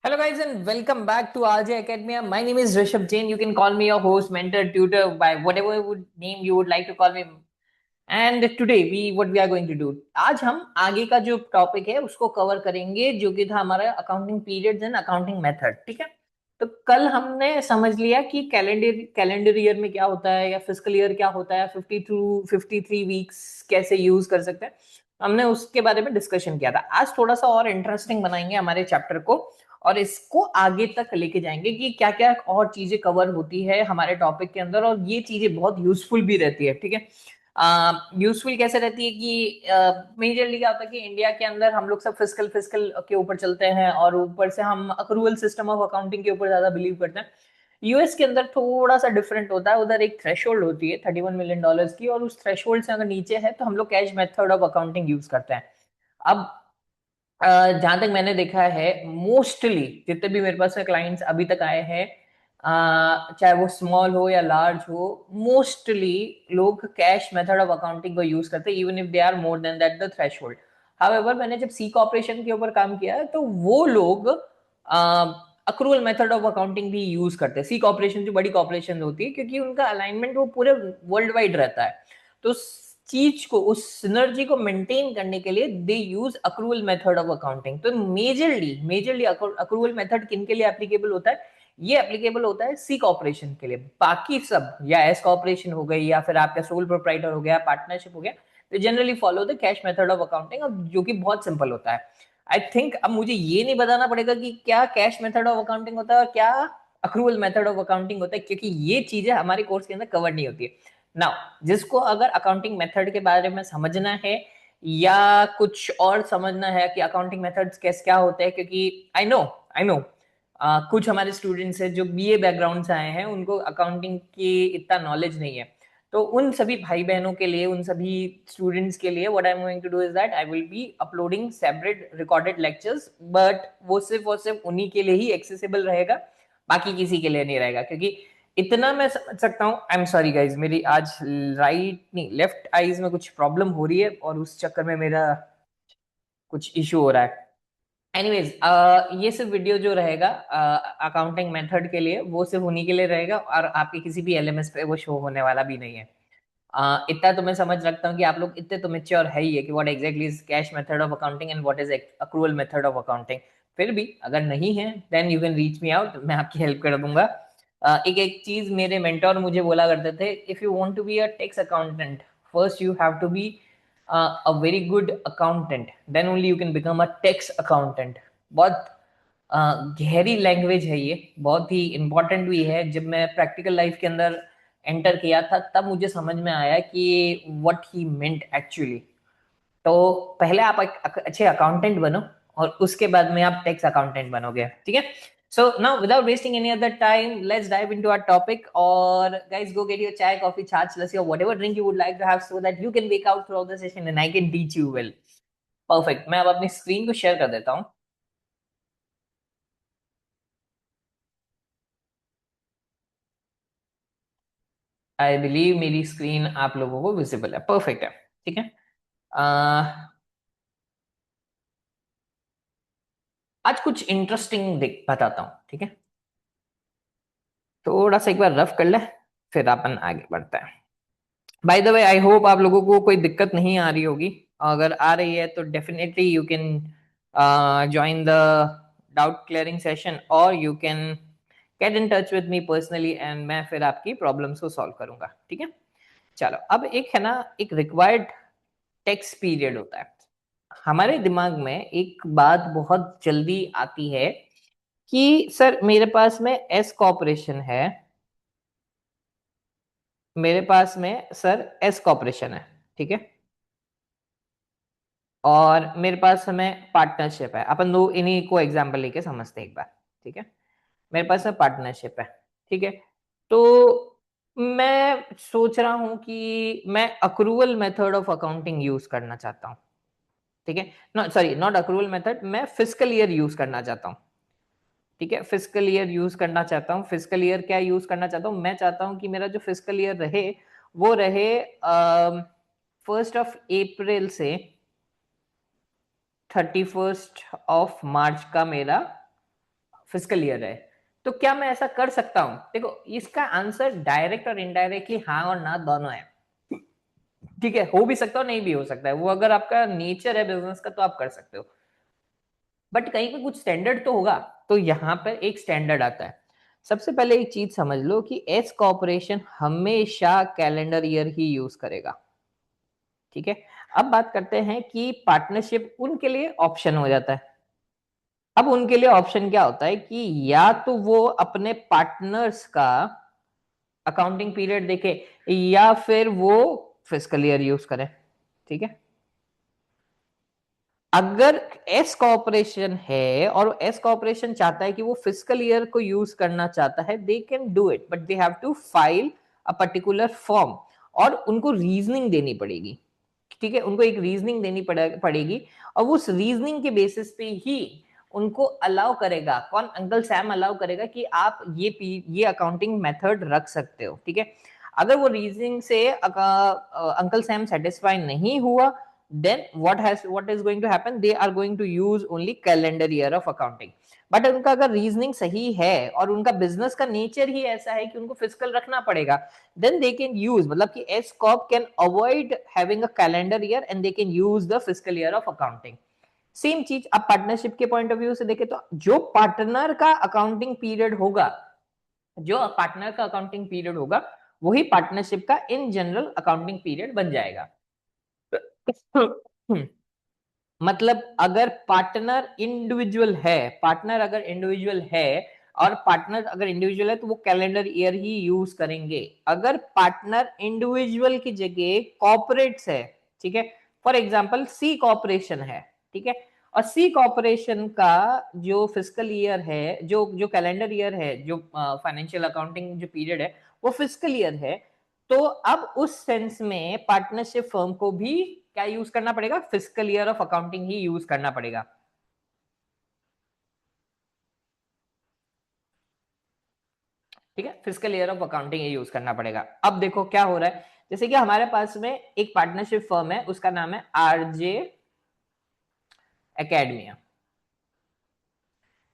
Hello guys and welcome back to RJ Academia. My name is Rishabh Jain. You can call me your host, mentor, tutor, by whatever name you would like to call me. And today what we are going to do, आज हम आगे का जो topic है उसको cover करेंगे जो कि था हमारा accounting periods and accounting method. ठीक है, तो कल हमने समझ लिया कि कैलेंडर ईयर में क्या होता है या फिजिकल ईयर क्या होता है, 53 वीक्स कैसे यूज कर सकते हैं, हमने उसके बारे में डिस्कशन किया था। आज थोड़ा सा और इंटरेस्टिंग बनाएंगे हमारे चैप्टर को और इसको आगे तक लेके जाएंगे कि क्या क्या और चीजें कवर होती है हमारे टॉपिक के अंदर और ये चीजें बहुत यूजफुल भी रहती है। ठीक है, यूजफुल कैसे रहती है कि मेजरली क्या होता है कि इंडिया के अंदर हम लोग सब फिजिकल फिजिकल के ऊपर चलते हैं और ऊपर से हम अक्रूवल सिस्टम ऑफ अकाउंटिंग के ऊपर ज्यादा बिलीव करते हैं। यूएस के अंदर थोड़ा सा डिफरेंट होता है, उधर एक थ्रेशोल्ड होती है $31 मिलियन की और उस थ्रेशोल्ड से अगर नीचे है तो हम लोग cash method of accounting use करते हैं। अब जहां तक मैंने देखा है मोस्टली जितने भी मेरे पास क्लाइंट्स अभी तक आए हैं, चाहे वो स्मॉल हो या लार्ज हो, मोस्टली लोग कैश मेथड ऑफ अकाउंटिंग को यूज करते हैं even if they are more than that the threshold. However मैंने जब सी कॉर्पोरेशन के ऊपर काम किया है तो वो लोग अक्रूवल मेथड ऑफ अकाउंटिंग भी यूज करते हैं। सी कॉर्पोरेशन जो बड़ी कॉर्पोरेशन होती है क्योंकि उनका अलाइनमेंट वो पूरे वर्ल्ड वाइड रहता है, तो चीज को उस सिनर्जी को मेंटेन करने के लिए they use accrual method of accounting. तो मेजरली अक्रूवल मेथड किन के लिए एप्लीकेबल होता है? ये एप्लीकेबल होता है सी कॉर्पोरेशन के लिए। बाकी सब या एस कॉर्पोरेशन हो गई या फिर आपका सोल प्रोप्राइटर हो गया, पार्टनरशिप हो गया, तो generally follow the cash method of accounting, जो कि बहुत सिंपल होता है। आई थिंक अब मुझे ये नहीं बताना पड़ेगा कि क्या कैश मेथड ऑफ अकाउंटिंग होता है और क्या अक्रूवल मेथड ऑफ अकाउंटिंग होता है, क्योंकि ये चीजें हमारे कोर्स के अंदर कवर नहीं होती है। नाउ जिसको अगर अकाउंटिंग मेथड के बारे में समझना है या कुछ और समझना है कि अकाउंटिंग मेथड्स कैसे क्या होते हैं, क्योंकि आई नो कुछ हमारे स्टूडेंट्स हैं जो बीए बैकग्राउंड से आए हैं, उनको अकाउंटिंग की इतना नॉलेज नहीं है। तो उन सभी भाई बहनों के लिए, उन सभी स्टूडेंट्स के लिए what I am going to do is that I will be uploading separate recorded lectures, but वो सिर्फ और सिर्फ उन्हीं के लिए ही एक्सेसिबल रहेगा, बाकी किसी के लिए नहीं रहेगा। क्योंकि इतना मैं समझ सकता हूँ, आई एम सॉरी गाइज, मेरी आज राइट नहीं लेफ्ट आईज में कुछ प्रॉब्लम हो रही है और उस चक्कर में मेरा कुछ इशू हो रहा है। एनीवेज, ये सिर्फ वीडियो जो रहेगा अकाउंटिंग मेथड के लिए वो सिर्फ उन्हीं के लिए रहेगा और आपके किसी भी एलएमएस पे वो शो होने वाला भी नहीं है। इतना तो मैं समझ रखता हूँ कि आप लोग इतने तो मेच्योर है ही है कि what exactly is cash method of accounting and what is accrual method of accounting. फिर भी अगर नहीं है then you can reach me out, मैं आपकी हेल्प कर दूंगा। एक एक चीज मेरे मेंटोर मुझे बोला करते थे, if you want to be a tax accountant first you have to be a very good accountant, then only you can become a tax accountant। बहुत गहरी लैंग्वेज है ये, बहुत ही इंपॉर्टेंट भी है। जब मैं प्रैक्टिकल लाइफ के अंदर एंटर किया था तब मुझे समझ में आया कि व्हाट ही मेंट एक्चुअली। तो पहले आप एक अच्छे अकाउंटेंट बनो और उसके बाद में आप टैक्स अकाउंटेंट बनोगे। ठीक है, so now without wasting any other time let's dive into our topic, or guys go get your chai, coffee, chach, lassi or whatever drink you would like to have so that you can wake out throughout the session and I can teach you well। perfect, मैं अब अपनी screen को share कर देता हूँ। I believe मेरी screen आप लोगों को विजिबल है, परफेक्ट है। ठीक है, अह, आज कुछ इंटरेस्टिंग देख बताता हूँ। ठीक है, थोड़ा सा एक बार रफ कर ले फिर अपन आगे बढ़ते हैं। By the way I hope आप लोगों को कोई दिक्कत नहीं आ रही होगी, अगर आ रही है तो definitely you can join the doubt clearing session और you can get in touch with me personally and मैं फिर आपकी प्रॉब्लम्स को सॉल्व करूंगा। ठीक है, चलो अब एक है ना, एक रिक्वायर्ड टेक्स पीरियड होता है। हमारे दिमाग में एक बात बहुत जल्दी आती है कि सर मेरे पास में एस कॉर्पोरेशन है, मेरे पास में सर एस कॉर्पोरेशन है। ठीक है, और मेरे पास हमें पार्टनरशिप है, अपन दो इन्हीं को एग्जांपल लेके समझते हैं एक बार। ठीक है, मेरे पास में पार्टनरशिप है। ठीक है, तो मैं सोच रहा हूं कि मैं accrual method of accounting use करना चाहता हूं। ठीक है, not sorry not accrual method, मैं फिजिकल ईयर यूज करना चाहता हूं। ठीक है, फिजिकल ईयर यूज करना चाहता हूँ। फिजिकल ईयर क्या यूज करना चाहता हूँ, मैं चाहता हूँ कि मेरा जो फिजिकल ईयर रहे वो रहे 1 से 31 मार्च का मेरा फिजिकल ईयर है, तो क्या मैं ऐसा कर सकता हूं? देखो, इसका आंसर डायरेक्ट और इनडायरेक्टली हाँ और ना दोनों है। ठीक है, हो भी सकता है नहीं भी हो सकता है, वो अगर आपका नेचर है बिजनेस का तो आप कर सकते हो, बट कहीं पे कुछ स्टैंडर्ड तो होगा। तो यहाँ पर एक स्टैंडर्ड आता है। सबसे पहले एक चीज समझ लो कि एस कॉर्पोरेशन हमेशा कैलेंडर ईयर ही यूज करेगा। ठीक है, अब बात करते हैं कि पार्टनरशिप उनके लिए ऑप्शन हो जाता है। अब उनके लिए ऑप्शन क्या होता है कि या तो वो अपने पार्टनर्स का अकाउंटिंग पीरियड देखे, या फिर वो फिस्कल ईयर यूज करें। ठीक है, अगर एस कॉर्पोरेशन है और एस कॉर्पोरेशन चाहता है कि वो फिस्कल ईयर को यूज करना चाहता है, they can do it, but they have to file a particular form, और उनको रीजनिंग देनी पड़ेगी। ठीक है, उनको एक रीजनिंग देनी पड़ेगी, और उस रीजनिंग के बेसिस पे ही उनको अलाउ करेगा कौन, अंकल सैम अलाउ करेगा कि आप ये अकाउंटिंग मेथड रख सकते हो। ठीक है, अगर वो रीजनिंग से अंकल सैम सेटिस्फाई नहीं हुआ, then what is going to happen, they are going to use only calendar year of accounting। But उनका अगर रीजनिंग सही है और उनका बिजनेस का नेचर ही ऐसा है कि उनको फिजिकल रखना पड़ेगा, then they can use, मतलब कि S Corp can avoid having a calendar year and they can use the physical year of accounting. Same चीज अब पार्टनरशिप के पॉइंट ऑफ व्यू से देखें तो जो पार्टनर का अकाउंटिंग पीरियड होगा, जो पार्टनर का अकाउंटिंग पीरियड होगा, वही पार्टनरशिप का इन जनरल अकाउंटिंग पीरियड बन जाएगा। मतलब अगर पार्टनर इंडिविजुअल है, पार्टनर अगर इंडिविजुअल है, और पार्टनर अगर इंडिविजुअल है तो वो कैलेंडर ईयर ही यूज करेंगे। अगर पार्टनर इंडिविजुअल की जगह कॉर्पोरेट्स है, ठीक है, फॉर एग्जांपल सी कॉर्पोरेशन है, ठीक है, और सी कॉर्पोरेशन का जो फिजिकल ईयर है, जो जो कैलेंडर ईयर है, जो फाइनेंशियल अकाउंटिंग जो पीरियड है वो फिजिकल ईयर है, तो अब उस सेंस में पार्टनरशिप फर्म को भी क्या यूज करना पड़ेगा, physical year of accounting he use करना पड़ेगा। ठीक है, physical year of accounting he use करना पड़ेगा। अब देखो क्या हो रहा है, जैसे कि हमारे पास में एक पार्टनरशिप फर्म है, उसका नाम है आरजे एकेडमिया।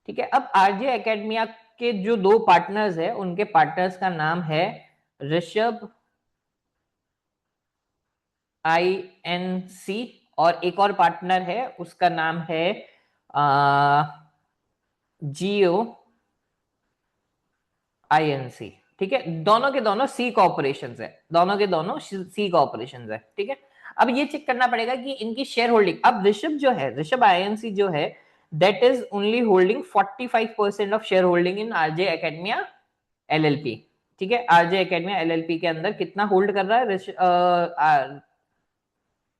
ठीक है, अब आरजे एकेडमिया के जो दो पार्टनर्स है, उनके पार्टनर्स का नाम है ऋषभ INC, और एक और पार्टनर है उसका नाम है जियो INC। ठीक है, दोनों के दोनों सी कॉर्पोरेशन है, दोनों के दोनों सी कॉर्पोरेशन है। ठीक है, अब ये चेक करना पड़ेगा कि इनकी शेयर होल्डिंग, अब ऋषभ जो है, ऋषभ INC जो है, that is only holding 45% of share holding in RJ academia LLP। ठीक है, आरजे एकेडमिया LLP के अंदर कितना होल्ड कर रहा है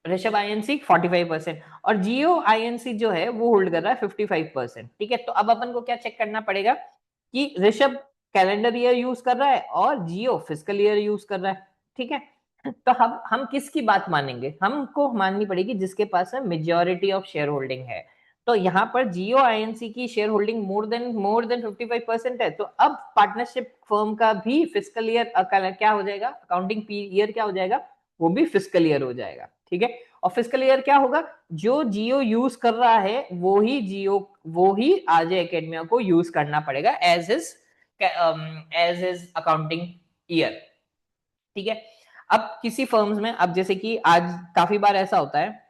ऋषभ INC 45%, और जियो INC जो है वो होल्ड कर रहा है 55%। ठीक है, तो अब अपन को क्या चेक करना पड़ेगा कि ऋषभ कैलेंडर ईयर यूज कर रहा है और जियो फिजिकल ईयर यूज कर रहा है। ठीक है, तो हम किसकी बात मानेंगे, हमको माननी पड़ेगी जिसके पास है मेजोरिटी ऑफ शेयर होल्डिंग है। तो यहाँ पर जियो INC की शेयर होल्डिंग मोर देन 55% है, तो अब पार्टनरशिप फर्म का भी फिजिकल ईयर क्या हो जाएगा, अकाउंटिंग ईयर क्या हो जाएगा, वो भी फिजिकल ईयर हो जाएगा। ठीक है, और फिजिकल ईयर क्या होगा, जो जियो यूज कर रहा है वो ही आरजे एकेडमिया को यूज करना पड़ेगा एज इज अकाउंटिंग ईयर। ठीक है, अब किसी फर्म्स में, अब जैसे कि आज काफी बार ऐसा होता है,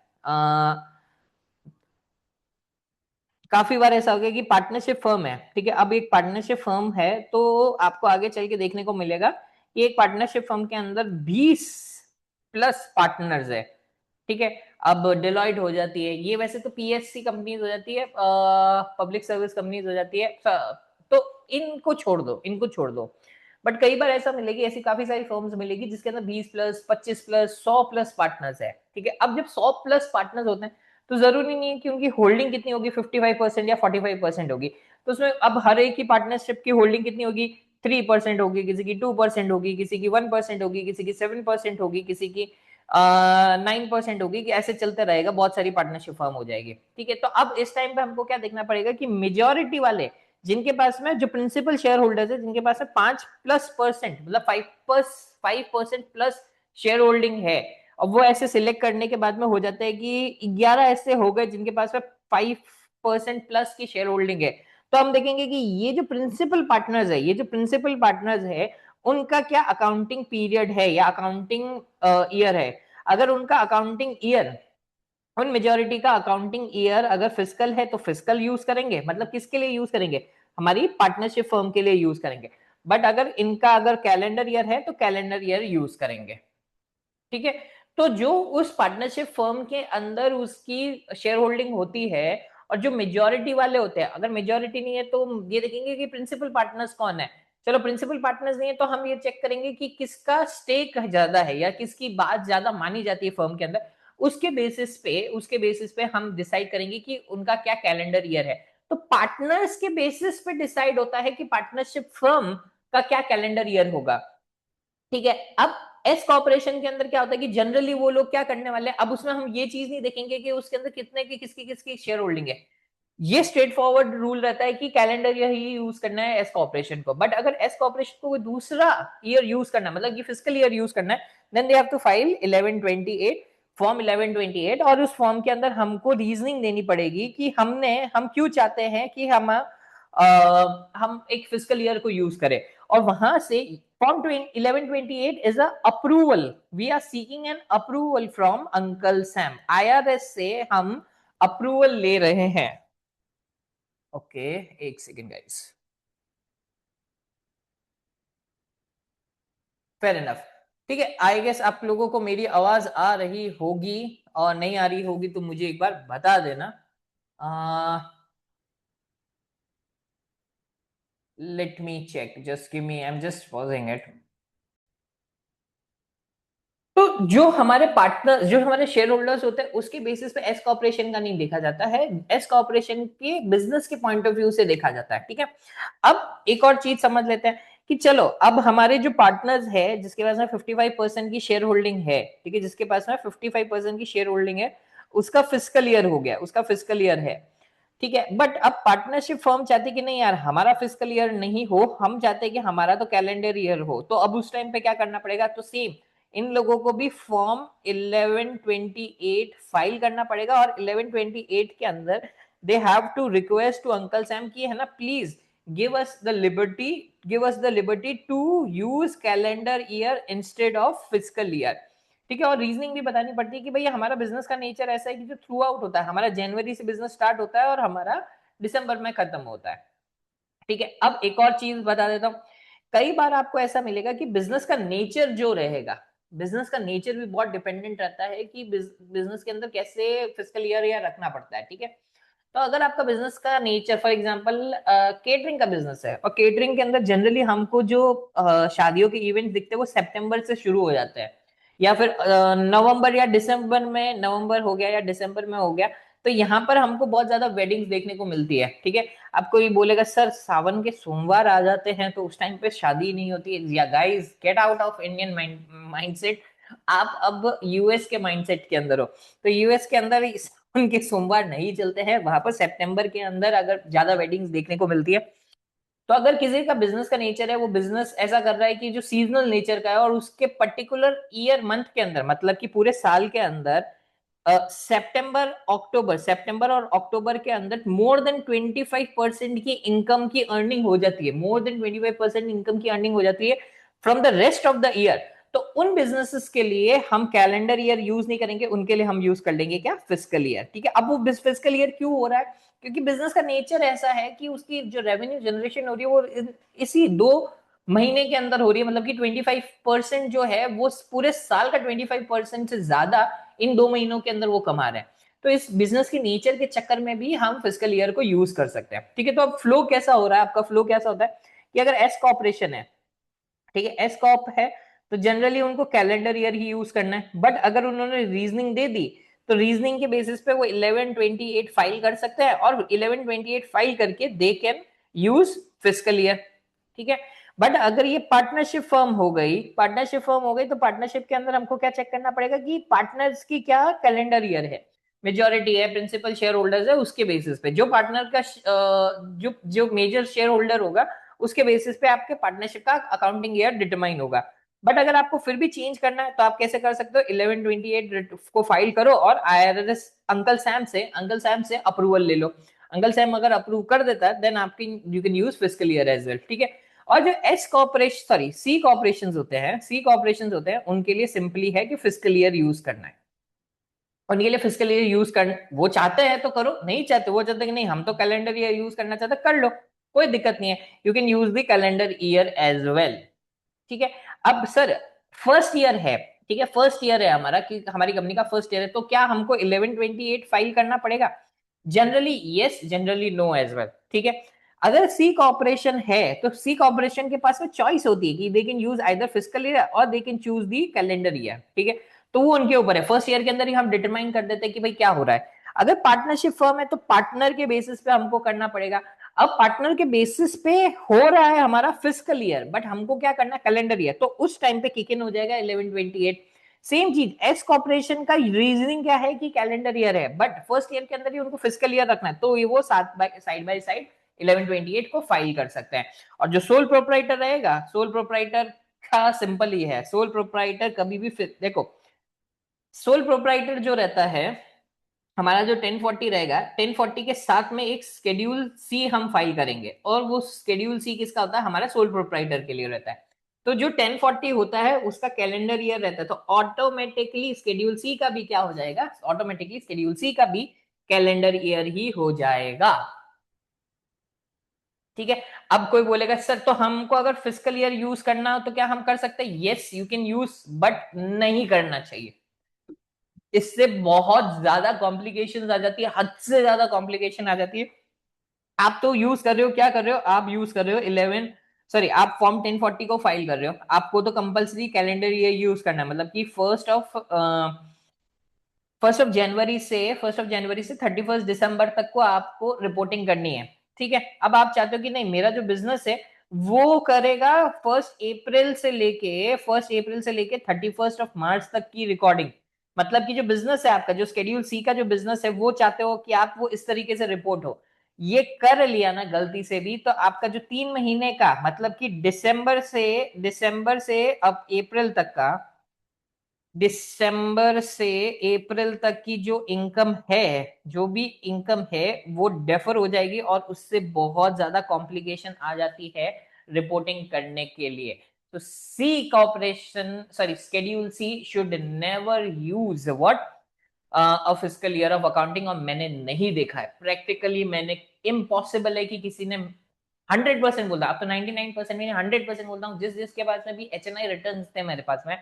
काफी बार ऐसा हो गया कि पार्टनरशिप फर्म है, ठीक है, अब एक पार्टनरशिप फर्म है, तो आपको आगे चल के देखने को मिलेगा कि एक पार्टनरशिप फर्म के अंदर 20 प्लस पार्टनर्स है। ठीक है, अब डेलॉइट हो जाती है, ये वैसे तो PSC कंपनीज हो जाती है, पब्लिक सर्विस कंपनीज हो जाती है, तो इनको छोड़ दो, इनको छोड़ दो। बट कई बार ऐसा मिलेगी, ऐसी काफी सारी फर्म्स मिलेगी जिसके अंदर 20 प्लस 25 प्लस 100 प्लस पार्टनर्स है। ठीक है, अब जब 100 प्लस पार्टनर्स होते हैं तो जरूरी नहीं है कि उनकी होल्डिंग कितनी होगी, 55% या 45% होगी, तो उसमें अब हर एक की पार्टनरशिप की होल्डिंग कितनी होगी, 3% होगी, किसी की 2% होगी, किसी की 1% होगी, किसी की 7% होगी, किसी की 9% होगी, कि ऐसे चलते रहेगा, बहुत सारी पार्टनरशिप फर्म हो जाएगी। ठीक है, तो अब इस टाइम पे हमको क्या देखना पड़ेगा कि मेजोरिटी वाले, जिनके पास में जो प्रिंसिपल शेयर होल्डर्स है, जिनके पास में 5+% मतलब 5% प्लस शेयर होल्डिंग है, और वो ऐसे सिलेक्ट करने के बाद में हो जाता है कि 11 ऐसे हो गए जिनके पास में 5% प्लस की शेयर होल्डिंग है, तो हम देखेंगे कि ये जो प्रिंसिपल पार्टनर्स है, ये जो प्रिंसिपल पार्टनर्स है, उनका क्या अकाउंटिंग पीरियड है या अकाउंटिंग ईयर है। अगर उनका अकाउंटिंग ईयर, उन मेजोरिटी का अकाउंटिंग ईयर अगर फिजिकल है तो फिजिकल यूज करेंगे, मतलब किसके लिए यूज करेंगे, हमारी पार्टनरशिप फर्म के लिए यूज करेंगे। बट अगर इनका अगर कैलेंडर ईयर है तो कैलेंडर ईयर यूज करेंगे। ठीक है। तो जो उस पार्टनरशिप फर्म के अंदर उसकी शेयर होल्डिंग होती है और जो मेजोरिटी वाले होते हैं, अगर मेजोरिटी नहीं है तो ये देखेंगे कि प्रिंसिपल पार्टनर्स कौन है। चलो प्रिंसिपल पार्टनर्स नहीं है तो हम ये चेक करेंगे कि किसका स्टेक ज्यादा है या किसकी बात ज्यादा मानी जाती है फर्म के अंदर। उसके बेसिस पे हम डिसाइड करेंगे कि उनका क्या कैलेंडर ईयर है। तो पार्टनर्स के बेसिस पे डिसाइड होता है कि पार्टनरशिप फर्म का क्या कैलेंडर ईयर होगा। ठीक है। अब एस कॉर्पोरेशन के अंदर क्या होता है कि जनरली वो लोग क्या करने वाले हैं, अब उसमें हम ये चीज नहीं देखेंगे कि उसके अंदर कितने की किसकी किसकी शेयर होल्डिंग है। ये स्ट्रेट फॉरवर्ड रूल रहता है कि कैलेंडर ईयर ही यूज करना है एस कॉर्पोरेशन को। बट अगर एस कॉर्पोरेशन को कोई दूसरा ईयर यूज करना है, मतलब ये फिजिकल ईयर यूज करना है, then they have to file 1128 form 1128। और उस फॉर्म के अंदर हमको रीजनिंग देनी पड़ेगी कि हम क्यों चाहते हैं कि हम एक फिजिकल ईयर को यूज करें। और वहां से form 1128 is a approval, we are seeking an approval from uncle Sam, IRS से हम अप्रूवल ले रहे हैं। ओके, एक सेकेंड गाइस। Fair enough. ठीक है, आई गेस आप लोगों को मेरी आवाज आ रही होगी, और नहीं आ रही होगी तो मुझे एक बार बता देना। Let me check, just give me, I am just pausing it. तो जो हमारे पार्टनर, जो हमारे शेयर होल्डर्स होते हैं, उसके बेसिस पे एस कॉर्पोरेशन का नहीं देखा जाता है, एस कॉर्पोरेशन के बिजनेस के पॉइंट ऑफ व्यू से देखा जाता है। ठीक है। अब एक और चीज समझ लेते हैं कि चलो अब हमारे जो पार्टनर्स है जिसके पास में 55% की शेयर होल्डिंग है, ठीक है, जिसके पास में 55% की शेयर होल्डिंग है, उसका फिजिकल ईयर हो गया, उसका फिजिकल ईयर है। ठीक है। बट अब पार्टनरशिप फर्म चाहती कि नहीं यार हमारा फिजिकल ईयर नहीं हो, हम चाहते हैं कि हमारा तो कैलेंडर ईयर हो। तो अब उस टाइम पे क्या करना पड़ेगा, तो सेम इन लोगों को भी फॉर्म 1128 फाइल करना पड़ेगा। और 1128 के अंदर they have to request to uncle Sam की है ना, please give us the liberty, give us the liberty to use calendar year instead of physical year. ठीक है। और रीजनिंग भी बतानी पड़ती है कि भैया हमारा बिजनेस का नेचर ऐसा है कि जो थ्रू आउट होता है, हमारा जनवरी से बिजनेस स्टार्ट होता है और हमारा दिसंबर में खत्म होता है। ठीक है। अब एक और चीज बता देता हूँ, कई बार आपको ऐसा मिलेगा कि बिजनेस का नेचर जो रहेगा, बिजनेस का नेचर भी बहुत डिपेंडेंट रहता है कि बिजनेस के अंदर कैसे फिजिकल ईयर या रखना पड़ता है। ठीक है। तो अगर आपका बिजनेस का नेचर फॉर एग्जांपल केटरिंग का बिजनेस है, और केटरिंग के अंदर जनरली हमको जो शादियों के इवेंट दिखते हैं वो सितंबर से शुरू हो जाते हैं, या फिर नवंबर या दिसंबर में, नवंबर हो गया या दिसंबर में हो गया, तो यहाँ पर हमको बहुत ज्यादा वेडिंग्स देखने को मिलती है। ठीक है। आपको ये बोलेगा सर सावन के सोमवार आ जाते हैं तो उस टाइम पे शादी नहीं होती है, या guys get out of Indian mindset, आप अब यूएस के माइंडसेट के अंदर हो। तो यूएस के अंदर सावन के सोमवार नहीं चलते हैं, वहां पर सितंबर के अंदर अगर ज्यादा वेडिंग्स देखने को मिलती है। तो अगर किसी का बिजनेस का नेचर है, वो बिजनेस ऐसा कर रहा है कि जो सीजनल नेचर का है, और उसके पर्टिकुलर ईयर मंथ के अंदर, मतलब कि पूरे साल के अंदर सितंबर और अक्टूबर के अंदर मोर देन 25% की इनकम की अर्निंग हो जाती है, मोर देन 25% इनकम की अर्निंग हो जाती है from the rest of the year. तो उन बिजनेसेस के लिए हम कैलेंडर ईयर यूज नहीं करेंगे, उनके लिए हम यूज कर लेंगे क्या, फिजिकल ईयर। ठीक है। अब वो फिजिकल ईयर क्यों हो रहा है, क्योंकि बिजनेस का नेचर ऐसा है कि उसकी जो रेवेन्यू जनरेशन हो रही है वो इसी 2 महीने के अंदर हो रही है, मतलब कि 25% जो है वो पूरे साल का 25% से ज्यादा इन 2 महीनों के अंदर वो कमा रहे हैं। तो इस बिजनेस के नेचर के चक्कर में भी हम फिजिकल ईयर को यूज कर सकते हैं। ठीक है। तो अब फ्लो कैसा हो रहा है, आपका फ्लो कैसा होता है कि अगर एस कॉर्पोरेशन है, ठीक है, एस कॉप है, तो जनरली उनको कैलेंडर ईयर ही यूज करना है। बट अगर उन्होंने रीजनिंग दे दी तो रीजनिंग के बेसिस पे वो 1128 फाइल कर सकते हैं, और 1128 फाइल करके दे कैन यूज फिजिकल ईयर। ठीक है। बट अगर ये पार्टनरशिप फर्म हो गई, पार्टनरशिप फर्म हो गई, तो पार्टनरशिप के अंदर हमको क्या चेक करना पड़ेगा कि पार्टनर्स की क्या कैलेंडर ईयर है, मेजोरिटी है, प्रिंसिपल शेयर होल्डर्स है, उसके बेसिस पे जो पार्टनर का जो जो मेजर शेयर होल्डर होगा उसके बेसिस पे आपके पार्टनरशिप का अकाउंटिंग ईयर डिटरमाइन होगा। बट अगर आपको फिर भी चेंज करना है तो आप कैसे कर सकते हो, 1128 को फाइल करो और आईआरएस अंकल सैम से अप्रूवल ले लो। अंकल सैम अगर अप्रूव कर देता है देन आपकी you can use fiscal year as well, ठीक है। और जो S corporation sorry C corporation होते हैं, सी कॉर्पोरेशन होते हैं, उनके लिए सिंपली है कि फिस्कल ईयर यूज करना है। उनके लिए फिस्कल ईयर यूज कर, वो चाहते हैं तो करो, नहीं चाहते वो चाहते कि नहीं हम तो कैलेंडर ईयर यूज करना चाहते, कर लो, कोई दिक्कत नहीं है, you can use the calendar year as well, ठीक है। अब सर फर्स्ट ईयर है, ठीक है, फर्स्ट ईयर है हमारा कि हमारी कंपनी का फर्स्ट ईयर है, तो क्या हमको 1128 फाइल करना पड़ेगा? Generally yes, generally no as well, ठीक है। अगर सी कॉर्पोरेशन है तो सी कॉर्पोरेशन के पास में चॉइस होती है कि they can use either fiscal year और they can choose the calendar year, ठीक है। तो वो उनके ऊपर है, फर्स्ट ईयर के अंदर ही हम डिटरमाइन कर देते हैं कि भाई क्या हो रहा है। अगर पार्टनरशिप फर्म है तो पार्टनर के बेसिस पे हमको करना पड़ेगा। अब पार्टनर के बेसिस पे हो रहा है हमारा फिस्कल ईयर, बट हमको क्या करना है कैलेंडर ईयर, तो उस टाइम पे किक इन हो जाएगा 1128। सेम चीज एस कॉर्पोरेशन का रीजनिंग क्या है कि कैलेंडर ईयर है, बट फर्स्ट ईयर के अंदर ही उनको फिस्कल ईयर रखना है, तो ये वो साइड बाय साइड 1128 को फाइल कर सकते हैं। और जो सोल प्रोपराइटर रहेगा, सोल प्रोपराइटर का सिंपल ही है, सोल प्रोपराइटर कभी भी देखो, सोल प्रोपराइटर जो रहता है हमारा, जो 1040 रहेगा, 1040 के साथ में एक शेड्यूल सी हम फाइल करेंगे, और वो शेड्यूल सी किसका होता है? हमारा सोल प्रोपराइटर के लिए रहता है। तो जो 1040 होता है उसका कैलेंडर ईयर रहता है, तो ऑटोमेटिकली शेड्यूल सी का भी क्या हो जाएगा? ऑटोमेटिकली शेड्यूल सी का भी कैलेंडर ईयर ही हो जाएगा, ठीक है। अब कोई बोलेगा सर तो हमको अगर फिजिकल ईयर यूज करना हो तो क्या हम कर सकते हैं? Yes you can use, but नहीं करना चाहिए, इससे बहुत ज्यादा कॉम्प्लिकेशन आ जाती है, हद से ज्यादा कॉम्प्लिकेशन आ जाती है। आप तो यूज कर रहे हो, क्या कर रहे हो आप? यूज कर रहे हो 11 सॉरी आप फॉर्म 1040 को फाइल कर रहे हो, आपको तो कंपलसरी कैलेंडर ईयर यूज करना है, मतलब कि फर्स्ट ऑफ जनवरी से 31 दिसंबर तक को आपको रिपोर्टिंग करनी है, ठीक है। अब आप चाहते हो कि नहीं मेरा जो बिजनेस है वो करेगा फर्स्ट अप्रैल से लेके 31 मार्च तक की रिकॉर्डिंग, मतलब कि जो बिजनेस है आपका, जो शेड्यूल सी का जो बिजनेस है, वो चाहते हो कि आप वो इस तरीके से रिपोर्ट हो। ये कर लिया ना गलती से भी, तो आपका जो 3 महीने का, मतलब कि दिसंबर से अब अप्रैल तक का, दिसंबर से अप्रैल तक की जो इनकम है, जो भी इनकम है, वो डेफर हो जाएगी, और उससे बहुत ज्यादा कॉम्प्लिकेशन आ जाती है रिपोर्टिंग करने के लिए। तो C corporation sorry schedule C should never use what a physical year of accounting, और मैंने नहीं देखा है प्रैक्टिकली, मैंने इम्पॉसिबल है कि किसी ने 100% बोलता, अब तो 99% नहीं 100% बोलता हूँ, जिस जिसके पास में भी HNI रिटर्न थे मेरे पास में,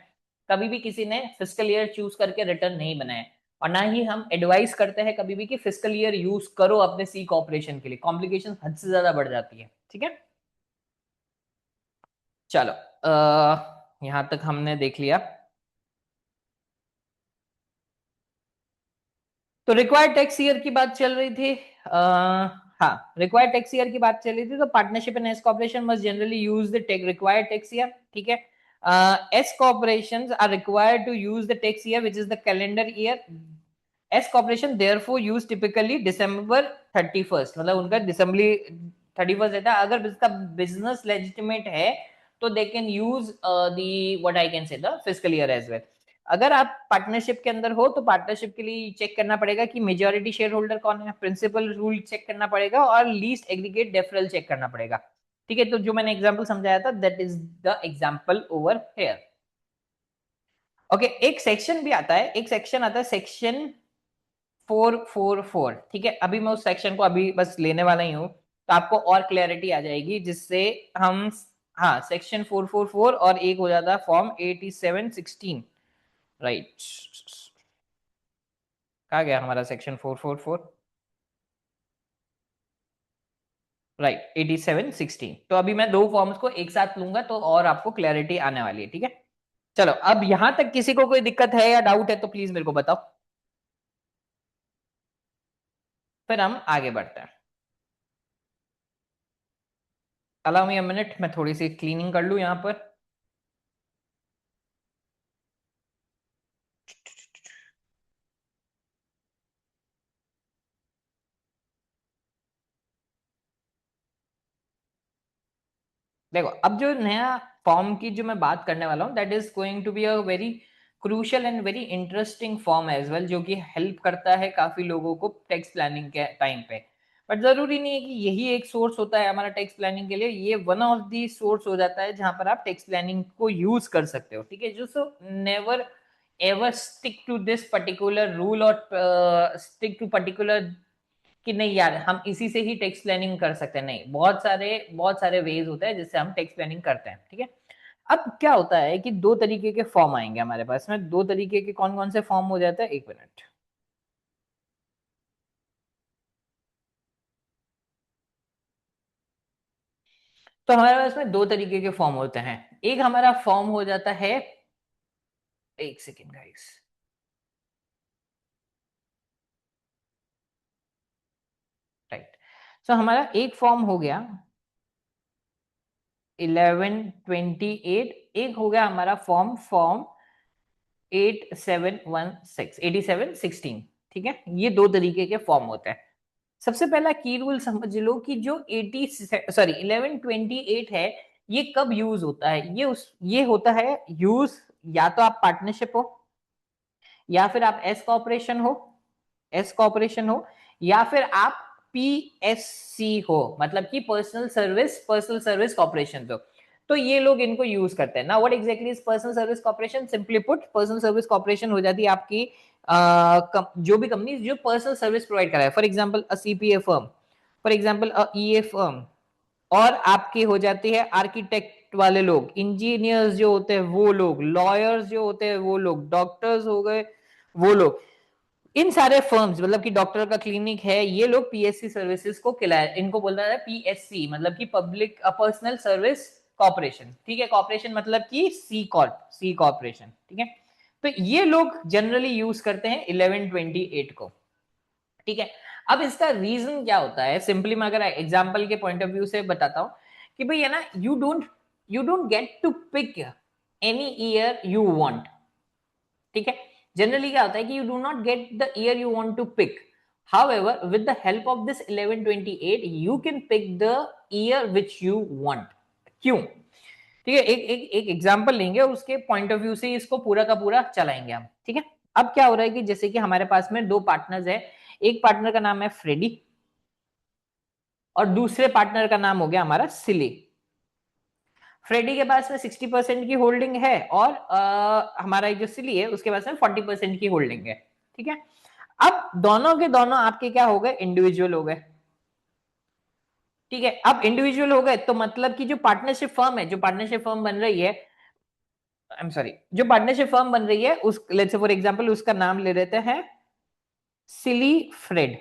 कभी भी किसी ने फिजिकल ईयर चूज करके रिटर्न नहीं बनाए। और ना ही हम एडवाइस करते हैं कभी भी कि फिजिकल ईयर यूज करो अपने सी कॉर्पोरेशन के लिए, कॉम्प्लिकेशन हद से ज्यादा बढ़ जाती है, ठीक है। चलो यहां तक हमने देख लिया। तो रिक्वायर्ड टैक्स ईयर की बात चल रही थी, हाँ रिक्वायर्ड टैक्स ईयर की बात चल रही थी, तो partnership and S corporation must generally use the required tax year, ठीक है। S corporations are required to use the tax year which is the calendar year. S corporation therefore use typically December 31, मतलब उनका December 31 रहता है। अगर इसका business legitimate है तो they can use the what I can say the physical year as well. अगर आप पार्टनरशिप के अंदर हो तो पार्टनरशिप के लिए चेक करना पड़ेगा कि मेजॉरिटी शेयर होल्डर कौन है, प्रिंसिपल रूल चेक करना पड़ेगा, और लीस्ट एग्रीगेट डेफरल चेक करना पड़ेगा, ठीक है। तो जो मैंने एग्जांपल समझाया था that is the example over here. Okay, एक सेक्शन भी आता है, एक सेक्शन आता है सेक्शन 444, ठीक है। अभी मैं उस सेक्शन को अभी बस लेने वाला ही हूँ, तो आपको और क्लैरिटी आ जाएगी, जिससे हम, हाँ सेक्शन 444 और एक हो जाता है फॉर्म 8716, राइट। कहा गया हमारा सेक्शन 444, राइट 8716। तो अभी मैं दो फॉर्म्स को एक साथ लूंगा तो और आपको क्लैरिटी आने वाली है, ठीक है। चलो अब यहां तक किसी को कोई दिक्कत है या डाउट है तो प्लीज मेरे को बताओ, फिर हम आगे बढ़ते हैं। अलाउ मी अ मिनट, मैं थोड़ी सी क्लीनिंग कर लूं यहां पर। देखो अब जो नया फॉर्म की जो मैं बात करने वाला हूँ that is going to be a very crucial and very interesting form as well, जो कि हेल्प करता है काफी लोगों को टैक्स प्लानिंग के टाइम पे। बट जरूरी नहीं है कि यही एक सोर्स होता है हमारा टेक्स्ट प्लानिंग के लिए, ये वन ऑफ दी सोर्स हो जाता है जहां पर आप टेक्स्ट प्लानिंग को यूज कर सकते हो, ठीक है। जो so never ever stick to this particular rule और स्टिक टू पर्टिकुलर कि नहीं यार हम इसी से ही टेक्स्ट प्लानिंग कर सकते हैं, नहीं, बहुत सारे वेज होते हैं जिससे हम टेक्स्ट प्लानिंग करते हैं, ठीक है। अब क्या होता है कि दो तरीके के फॉर्म आएंगे हमारे पास में, दो तरीके के कौन कौन से फॉर्म हो जाते हैं, एक मिनट। तो हमारे पास में दो तरीके के फॉर्म होते हैं। एक हमारा फॉर्म हो जाता है, एक सेकेंड गाइस, राइट। सो हमारा एक फॉर्म हो गया 1128, एक हो गया हमारा फॉर्म फॉर्म 8716, ठीक है। ये दो तरीके के फॉर्म होते हैं। सबसे पहला की रूल समझ लो कि जो 1128 है, ये कब यूज होता है, ये होता है यूज, या तो आप पार्टनरशिप हो, या फिर आप एस कॉर्पोरेशन हो, या फिर आप पीएससी हो, मतलब कि पर्सनल सर्विस कॉर्पोरेशन। तो ये लोग इनको यूज करते हैं ना। What exactly is personal service corporation? Simply put, personal service corporation हो जाती है आपकी जो भी कंपनी जो पर्सनल सर्विस प्रोवाइड कर रहा है, for example a CPA firm, for example a EA firm. और आपके हो जाती है आर्किटेक्ट वाले लोग, इंजीनियर्स जो होते हैं वो लोग, लॉयर्स जो होते हैं वो लोग, डॉक्टर्स हो गए वो लोग, इन सारे फर्म्स, मतलब कि डॉक्टर का क्लिनिक है, ये लोग पीएससी सर्विसेज को खिलाए, इनको बोलना है पीएससी, मतलब कि पब्लिक पर्सनल सर्विस कॉर्पोरेशन, ठीक है। कॉर्पोरेशन मतलब कि सी कॉर्पोरेशन, ठीक है। तो ये लोग जनरली यूज करते हैं 1128 को, ठीक है। अब इसका रीजन क्या होता है, सिंपली मैं अगर एग्जांपल के पॉइंट ऑफ व्यू से बताता हूं कि भाई है ना, you don't get to pick any year you want, ठीक है। जनरली क्या होता है कि you do not get the year you want to pick, however with the help of this 1128 you can pick the year which you want। क्यों? ठीक है, एक एग्जांपल लेंगे और उसके पॉइंट ऑफ व्यू से इसको पूरा का पूरा चलाएंगे हम, ठीक है। अब क्या हो रहा है कि जैसे कि हमारे पास में दो पार्टनर्स है, एक पार्टनर का नाम है फ्रेडी और दूसरे पार्टनर का नाम हो गया हमारा सिली। फ्रेडी के पास में 60% की होल्डिंग है और हमारा जो सिली है उसके पास में 40% की होल्डिंग है, ठीक है। अब दोनों के दोनों आपके क्या हो गए, इंडिविजुअल हो गए, ठीक है। अब इंडिविजुअल हो गए तो मतलब कि जो पार्टनरशिप फर्म है, जो पार्टनरशिप फर्म बन रही है, आई एम सॉरी, जो पार्टनरशिप फर्म बन रही है उस, लेट्स से फॉर एग्जांपल उसका नाम ले लेते हैं सिली फ्रेड,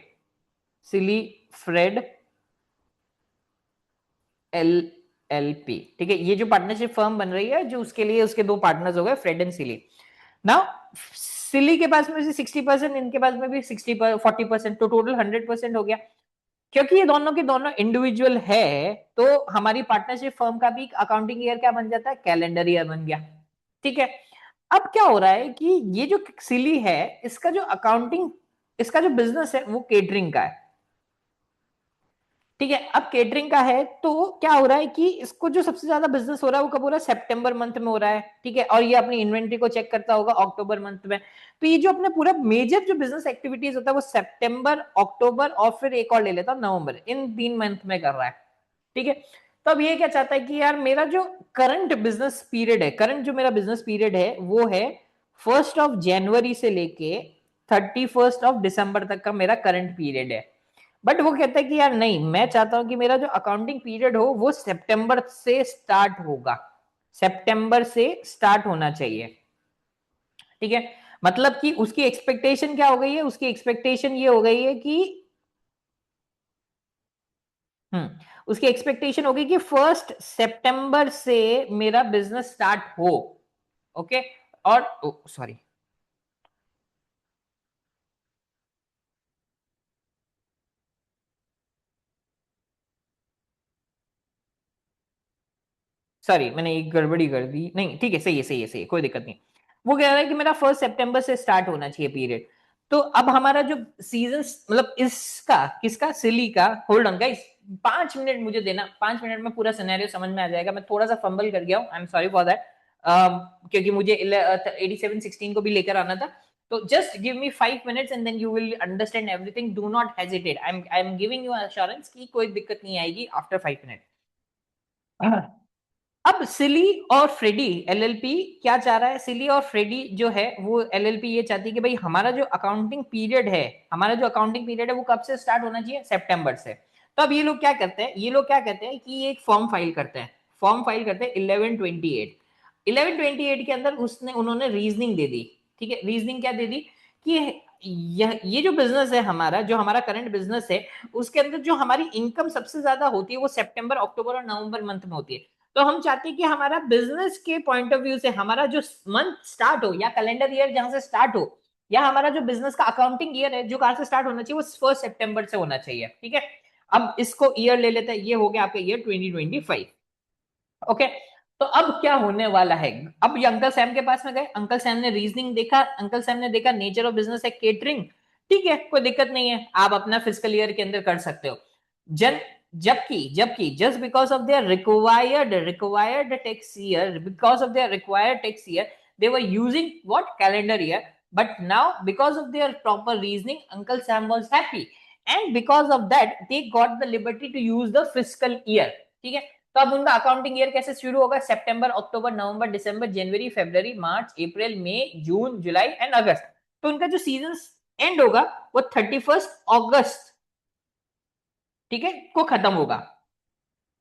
सिली फ्रेड एल एल पी, ठीक है। ये जो पार्टनरशिप फर्म बन रही है, जो उसके लिए उसके दो पार्टनर्स हो गए फ्रेड एंड सिली। नाउ सिली के पास में से 60%, इनके पास में भी 40%, तो टोटल 100% हो गया। क्योंकि ये दोनों के दोनों इंडिविजुअल है, तो हमारी पार्टनरशिप फर्म का भी अकाउंटिंग ईयर क्या बन जाता है, कैलेंडर ईयर बन गया, ठीक है। अब क्या हो रहा है कि ये जो सिली है, इसका जो अकाउंटिंग, इसका जो बिजनेस है वो केटरिंग का है, ठीक है। अब केटरिंग का है तो क्या हो रहा है कि इसको जो सबसे ज्यादा बिजनेस हो रहा है वो कब हो रहा है, सितंबर मंथ में हो रहा है, ठीक है। और ये अपनी इन्वेंट्री को चेक करता होगा अक्टूबर मंथ में। तो ये जो अपने पूरा मेजर जो बिजनेस एक्टिविटीज होता है वो सितंबर, अक्टूबर और फिर एक और ले लेता हूं नवंबर, इन 3 मंथ में कर रहा है, ठीक है। तो अब ये क्या चाहता है कि यार मेरा जो करंट बिजनेस पीरियड है, करंट जो मेरा बिजनेस पीरियड है वो है 1 जनवरी से लेके 31 दिसंबर तक का मेरा करंट पीरियड है। बट वो कहता है कि यार नहीं, मैं चाहता हूं कि मेरा जो अकाउंटिंग पीरियड हो वो सितंबर से स्टार्ट होगा, सितंबर से स्टार्ट होना चाहिए, ठीक है। मतलब कि उसकी एक्सपेक्टेशन क्या हो गई है, उसकी एक्सपेक्टेशन ये हो गई है कि उसकी एक्सपेक्टेशन होगी कि 1 सितंबर से मेरा बिजनेस स्टार्ट हो, ओके। और सॉरी, सॉरी मैंने एक गड़बड़ी कर दी, नहीं ठीक है, सही है, कोई दिक्कत नहीं। वो कह रहा है कि मेरा 1 सितंबर से स्टार्ट होना चाहिए पीरियड। तो अब हमारा जो सीजन, मतलब इसका किसका, सिली का, होल्ड ऑन गाइस, 5 मिनट मुझे देना, 5 मिनट में पूरा सिनेरियो समझ में आ जाएगा। मैं थोड़ा सा फंबल कर गया हूँ, I am sorry for that, क्योंकि मुझे 8716 को भी लेकर आना था। तो just give me 5 minutes and then you will understand everything, do not hesitate, I am giving you assurance कि कोई दिक्कत नहीं आएगी आफ्टर 5 मिनट। अब सिली और फ्रेडी एलएलपी क्या चाह रहा है? सिली और फ्रेडी जो है वो एलएलपी ये चाहती है कि भाई हमारा जो अकाउंटिंग पीरियड है, हमारा जो अकाउंटिंग पीरियड है वो कब से स्टार्ट होना चाहिए? सितंबर से। तो अब ये लोग क्या करते हैं, ये लोग क्या कहते हैं कि ये एक फॉर्म फाइल करते हैं, फॉर्म फाइल करते हैं 1128। 1128 के अंदर उसने उन्होंने रीजनिंग दे दी। ठीक है, रीजनिंग क्या दे दी कि ये जो बिजनेस है हमारा, जो हमारा करंट बिजनेस है, उसके अंदर जो हमारी इनकम सबसे ज्यादा होती है वो सितंबर, अक्टूबर और नवंबर मंथ में होती है। तो हम चाहते हैं कि हमारा बिजनेस के पॉइंट ऑफ व्यू से हमारा जो मंथ स्टार्ट हो या कैलेंडर ईयर जहां से स्टार्ट हो, या हमारा जो बिजनेस का अकाउंटिंग ईयर है जो कहां से स्टार्ट होना चाहिए वो 1 सितंबर से होना चाहिए। ठीक है, अब इसको ईयर ले लेते हैं, ये हो गया आपका ईयर 2025। ओके, तो अब क्या होने वाला है? अब ये अंकल सैम के पास में गए, अंकल सैम ने रीजनिंग देखा, अंकल सैम ने देखा नेचर ऑफ बिजनेस है केटरिंग, ठीक है कोई दिक्कत नहीं है, आप अपना फिजिकल ईयर के अंदर कर सकते हो। जन जबकि जबकि just because of their required tax year, because of their required tax year, they were using what calendar year, but now because of their proper reasoning uncle Sam was happy, and because of that they got the liberty to use the physical year. ठीक है, तो अब उनका accounting year कैसे शुरू होगा? सितंबर, अक्टूबर, नवंबर, दिसंबर, जनवरी, फरवरी, मार्च, अप्रैल, मई, जून, जुलाई and August. तो उनका जो सीजन एंड होगा वो 31 अगस्त, ठीक है, को खत्म होगा।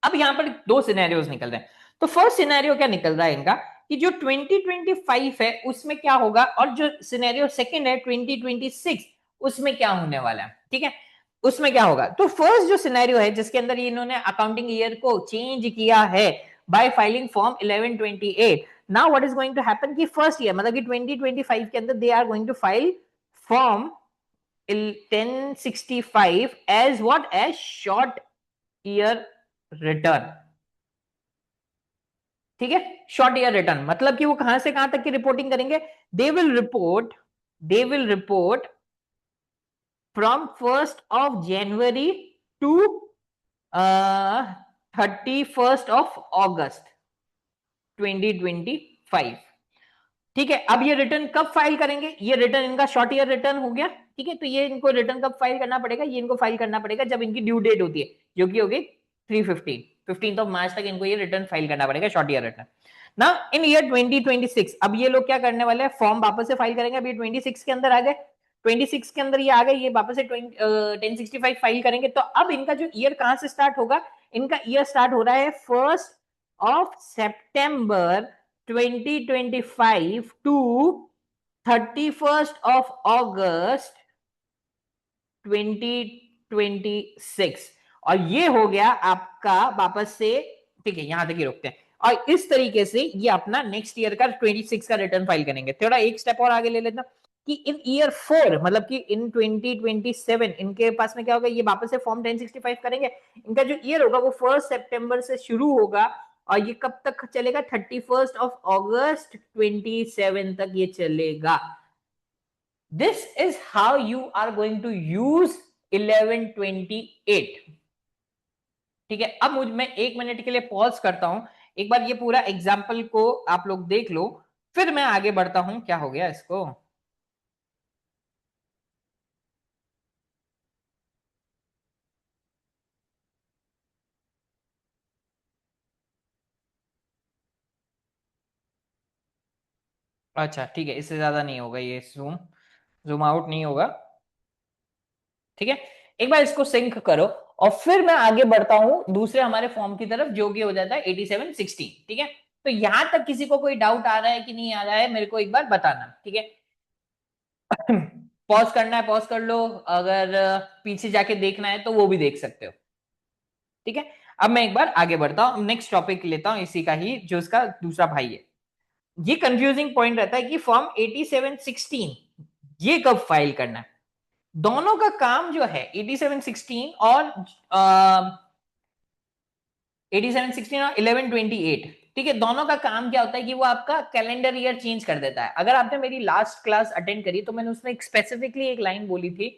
अब यहां पर दो सिनेरियोज निकल रहे हैं। तो फर्स्ट सिनेरियो क्या निकल रहा है इनका कि जो 2025 है उसमें क्या होगा, और जो सिनेरियो सेकंड है 2026 उसमें क्या होने वाला है। ठीक है, उसमें क्या होगा? तो फर्स्ट जो सिनेरियो है जिसके अंदर इन्होंने अकाउंटिंग ईयर को चेंज किया है by filing form 1128, now what is going to happen कि फर्स्ट ईयर मतलब कि 2025 के अंदर they are going to file form 1065 as what, as short year return. ठीक है, शॉर्ट ईयर रिटर्न मतलब कि वो कहां से कहां तक की रिपोर्टिंग करेंगे? They will report from 1 January to 31 August 2025। ठीक है, अब ये रिटर्न कब फाइल करेंगे? ये रिटर्न इनका शॉर्ट ईयर रिटर्न हो गया। ठीक है, तो ये इनको रिटर्न कब फाइल करना पड़ेगा? ये इनको फाइल करना पड़ेगा जब इनकी ड्यू डेट होती है, जो कि होगी 15 ऑफ मार्च तक इनको ये रिटर्न फाइल करना पड़ेगा, शॉर्ट ईयर रिटर्न ना। इन ईयर 2026 अब ये लोग क्या करने वाले हैं? फॉर्म वापस से फाइल करेंगे। अब ये 26 के अंदर आ गए, 26 के अंदर ये आ गए, ये वापस से 1065 फाइल करेंगे। तो अब इनका जो ईयर कहां से स्टार्ट होगा? इनका ईयर स्टार्ट हो रहा है 1 September 2025 टू 31 August 2026, और ये हो गया आपका वापस से। ठीक है, यहां तक ही रोकते हैं, और इस तरीके से ये अपना नेक्स्ट ईयर का 26 का रिटर्न फाइल करेंगे। थोड़ा एक स्टेप और आगे ले लेना कि इन ईयर 4 मतलब कि इन 2027 इनके पास में क्या होगा? ये वापस से फॉर्म 1065 करेंगे। इनका जो ईयर होगा वो 1 सितंबर से शुरू होगा और ये कब तक चलेगा? 31 August 2027 तक ये चलेगा। This is how you are going to use 1128। ठीक है, अब मैं 1 मिनट के लिए पॉज करता हूं, एक बार ये पूरा एग्जाम्पल को आप लोग देख लो, फिर मैं आगे बढ़ता हूं। क्या हो गया इसको? अच्छा ठीक है, इससे ज्यादा नहीं होगा, ये जूम जूम आउट नहीं होगा। ठीक है, एक बार इसको सिंक करो और फिर मैं आगे बढ़ता हूं दूसरे हमारे फॉर्म की तरफ, जो कि हो जाता है 8716। ठीक है, तो यहां तक किसी को कोई डाउट आ रहा है कि नहीं आ रहा है, मेरे को एक बार बताना। ठीक है, पॉज करना है पॉज कर लो, अगर पीछे जाके देखना है तो वो भी देख सकते हो। ठीक है, अब मैं एक बार आगे बढ़ता हूं, नेक्स्ट टॉपिक लेता हूं इसी का ही, जो इसका दूसरा भाई है। ये कंफ्यूजिंग पॉइंट रहता है कि फॉर्म 8716 ये कब फाइल करना है। दोनों का काम जो है 8716 और 8716 और 1128, ठीक है, दोनों का काम क्या होता है कि वो आपका कैलेंडर ईयर चेंज कर देता है। अगर आपने मेरी लास्ट क्लास अटेंड करी तो मैंने उसमें स्पेसिफिकली एक लाइन बोली थी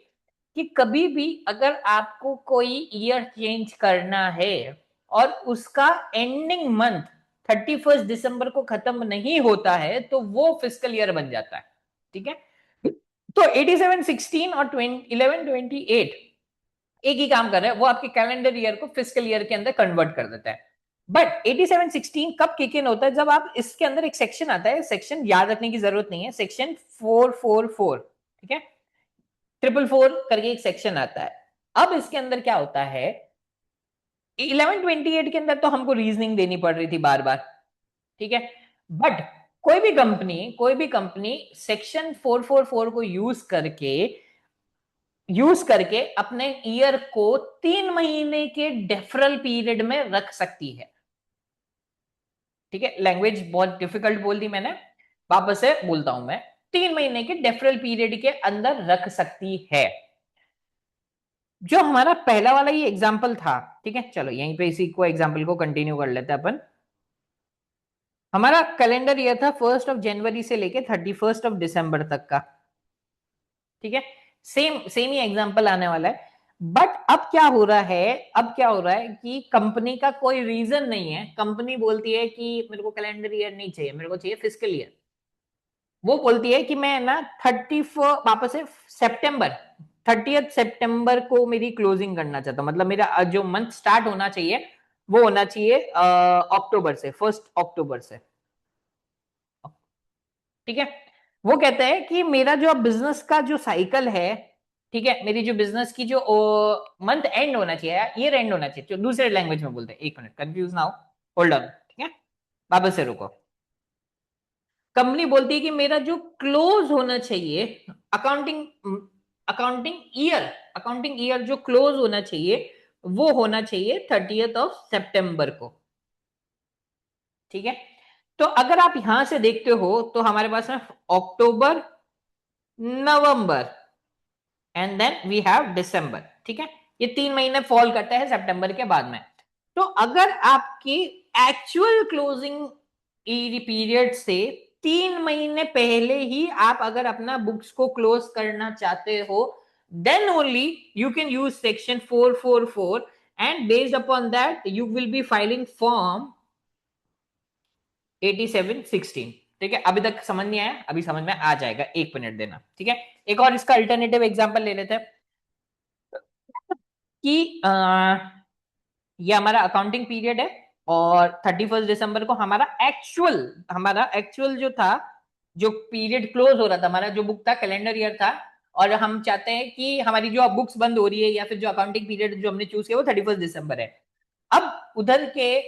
कि कभी भी अगर आपको कोई ईयर चेंज करना है और उसका एंडिंग मंथ 31 दिसंबर को खत्म नहीं होता है तो वो फिजिकल ईयर बन जाता है। ठीक है, तो 8716 और 1128 एक ही काम कर रहा है, वो आपके कैलेंडर ईयर को फिजिकल ईयर के अंदर कन्वर्ट कर देता है। बट 8716 कब किक इन होता है? जब आप इसके अंदर एक सेक्शन आता है, सेक्शन याद रखने की जरूरत नहीं है, सेक्शन 444, ठीक है, 444 करके एक सेक्शन आता है। अब इसके अंदर क्या होता है, 1128 के अंदर तो हमको रीजनिंग देनी पड़ रही थी बार बार, ठीक है, बट कोई भी कंपनी सेक्शन 444 को यूज करके अपने ईयर को 3 महीने के डेफरल पीरियड में रख सकती है। ठीक है, लैंग्वेज बहुत डिफिकल्ट बोल दी मैंने, वापस से बोलता हूं मैं, 3 महीने के डेफरल पीरियड के अंदर रख सकती है। जो हमारा पहला वाला ये एग्जाम्पल था, ठीक है, चलो यहीं पे इसी को एग्जाम्पल को कंटिन्यू कर लेते हैं अपन। हमारा कैलेंडर ईयर था 1 जनवरी से लेके 31 दिसंबर तक का, ठीक है, सेम सेम ही एग्जांपल आने वाला है। बट अब क्या हो रहा है कि कंपनी का कोई रीजन नहीं है, कंपनी बोलती है कि मेरे को कैलेंडर ईयर नहीं चाहिए, मेरे को चाहिए फिजिकल ईयर। वो बोलती है कि मैं ना वापस से सितंबर 30 सितंबर को मेरी क्लोजिंग करना चाहता हूं, मतलब मेरा जो मंथ स्टार्ट होना चाहिए वो होना चाहिए अक्टूबर से, 1 अक्टूबर से, ठीक है। वो कहते हैं कि मेरा जो बिजनेस का जो साइकिल है, ठीक है, मेरी जो बिजनेस की जो मंथ एंड होना चाहिए, ईयर एंड होना चाहिए, जो दूसरे लैंग्वेज में बोलते हैं, एक मिनट कंफ्यूज ना हो, होल्ड ऑन, ठीक है, वापस से रुको। कंपनी बोलती है कि मेरा जो क्लोज होना चाहिए, accounting accounting year accounting year जो क्लोज होना चाहिए वो होना चाहिए 30 सितंबर को, ठीक है। तो अगर आप यहां से देखते हो तो हमारे पास में अक्टूबर, नवंबर एंड देन वी हैव दिसंबर, ठीक है, ये 3 महीने फॉल करता है सितंबर के बाद में। तो अगर आपकी एक्चुअल क्लोजिंग पीरियड से 3 महीने पहले ही आप अगर अपना बुक्स को क्लोज करना चाहते हो, then only you can use section 444 and based upon that you will be filing form 8716, ठीक है। अभी तक समझ नहीं आया, अभी समझ में आ जाएगा, 1 मिनट देना, ठीक है। एक और इसका अल्टरनेटिव एग्जांपल ले लेते हैं कि ये हमारा अकाउंटिंग पीरियड है और 31 दिसंबर को हमारा एक्चुअल जो था, जो पीरियड क्लोज हो रहा था, हमारा जो बुक था कैलेंडर ईयर था, और हम चाहते हैं कि हमारी जो बुक्स बंद हो रही है या फिर जो अकाउंटिंग पीरियड जो हमने चूज किया वो 31 दिसंबर है। अब उधर के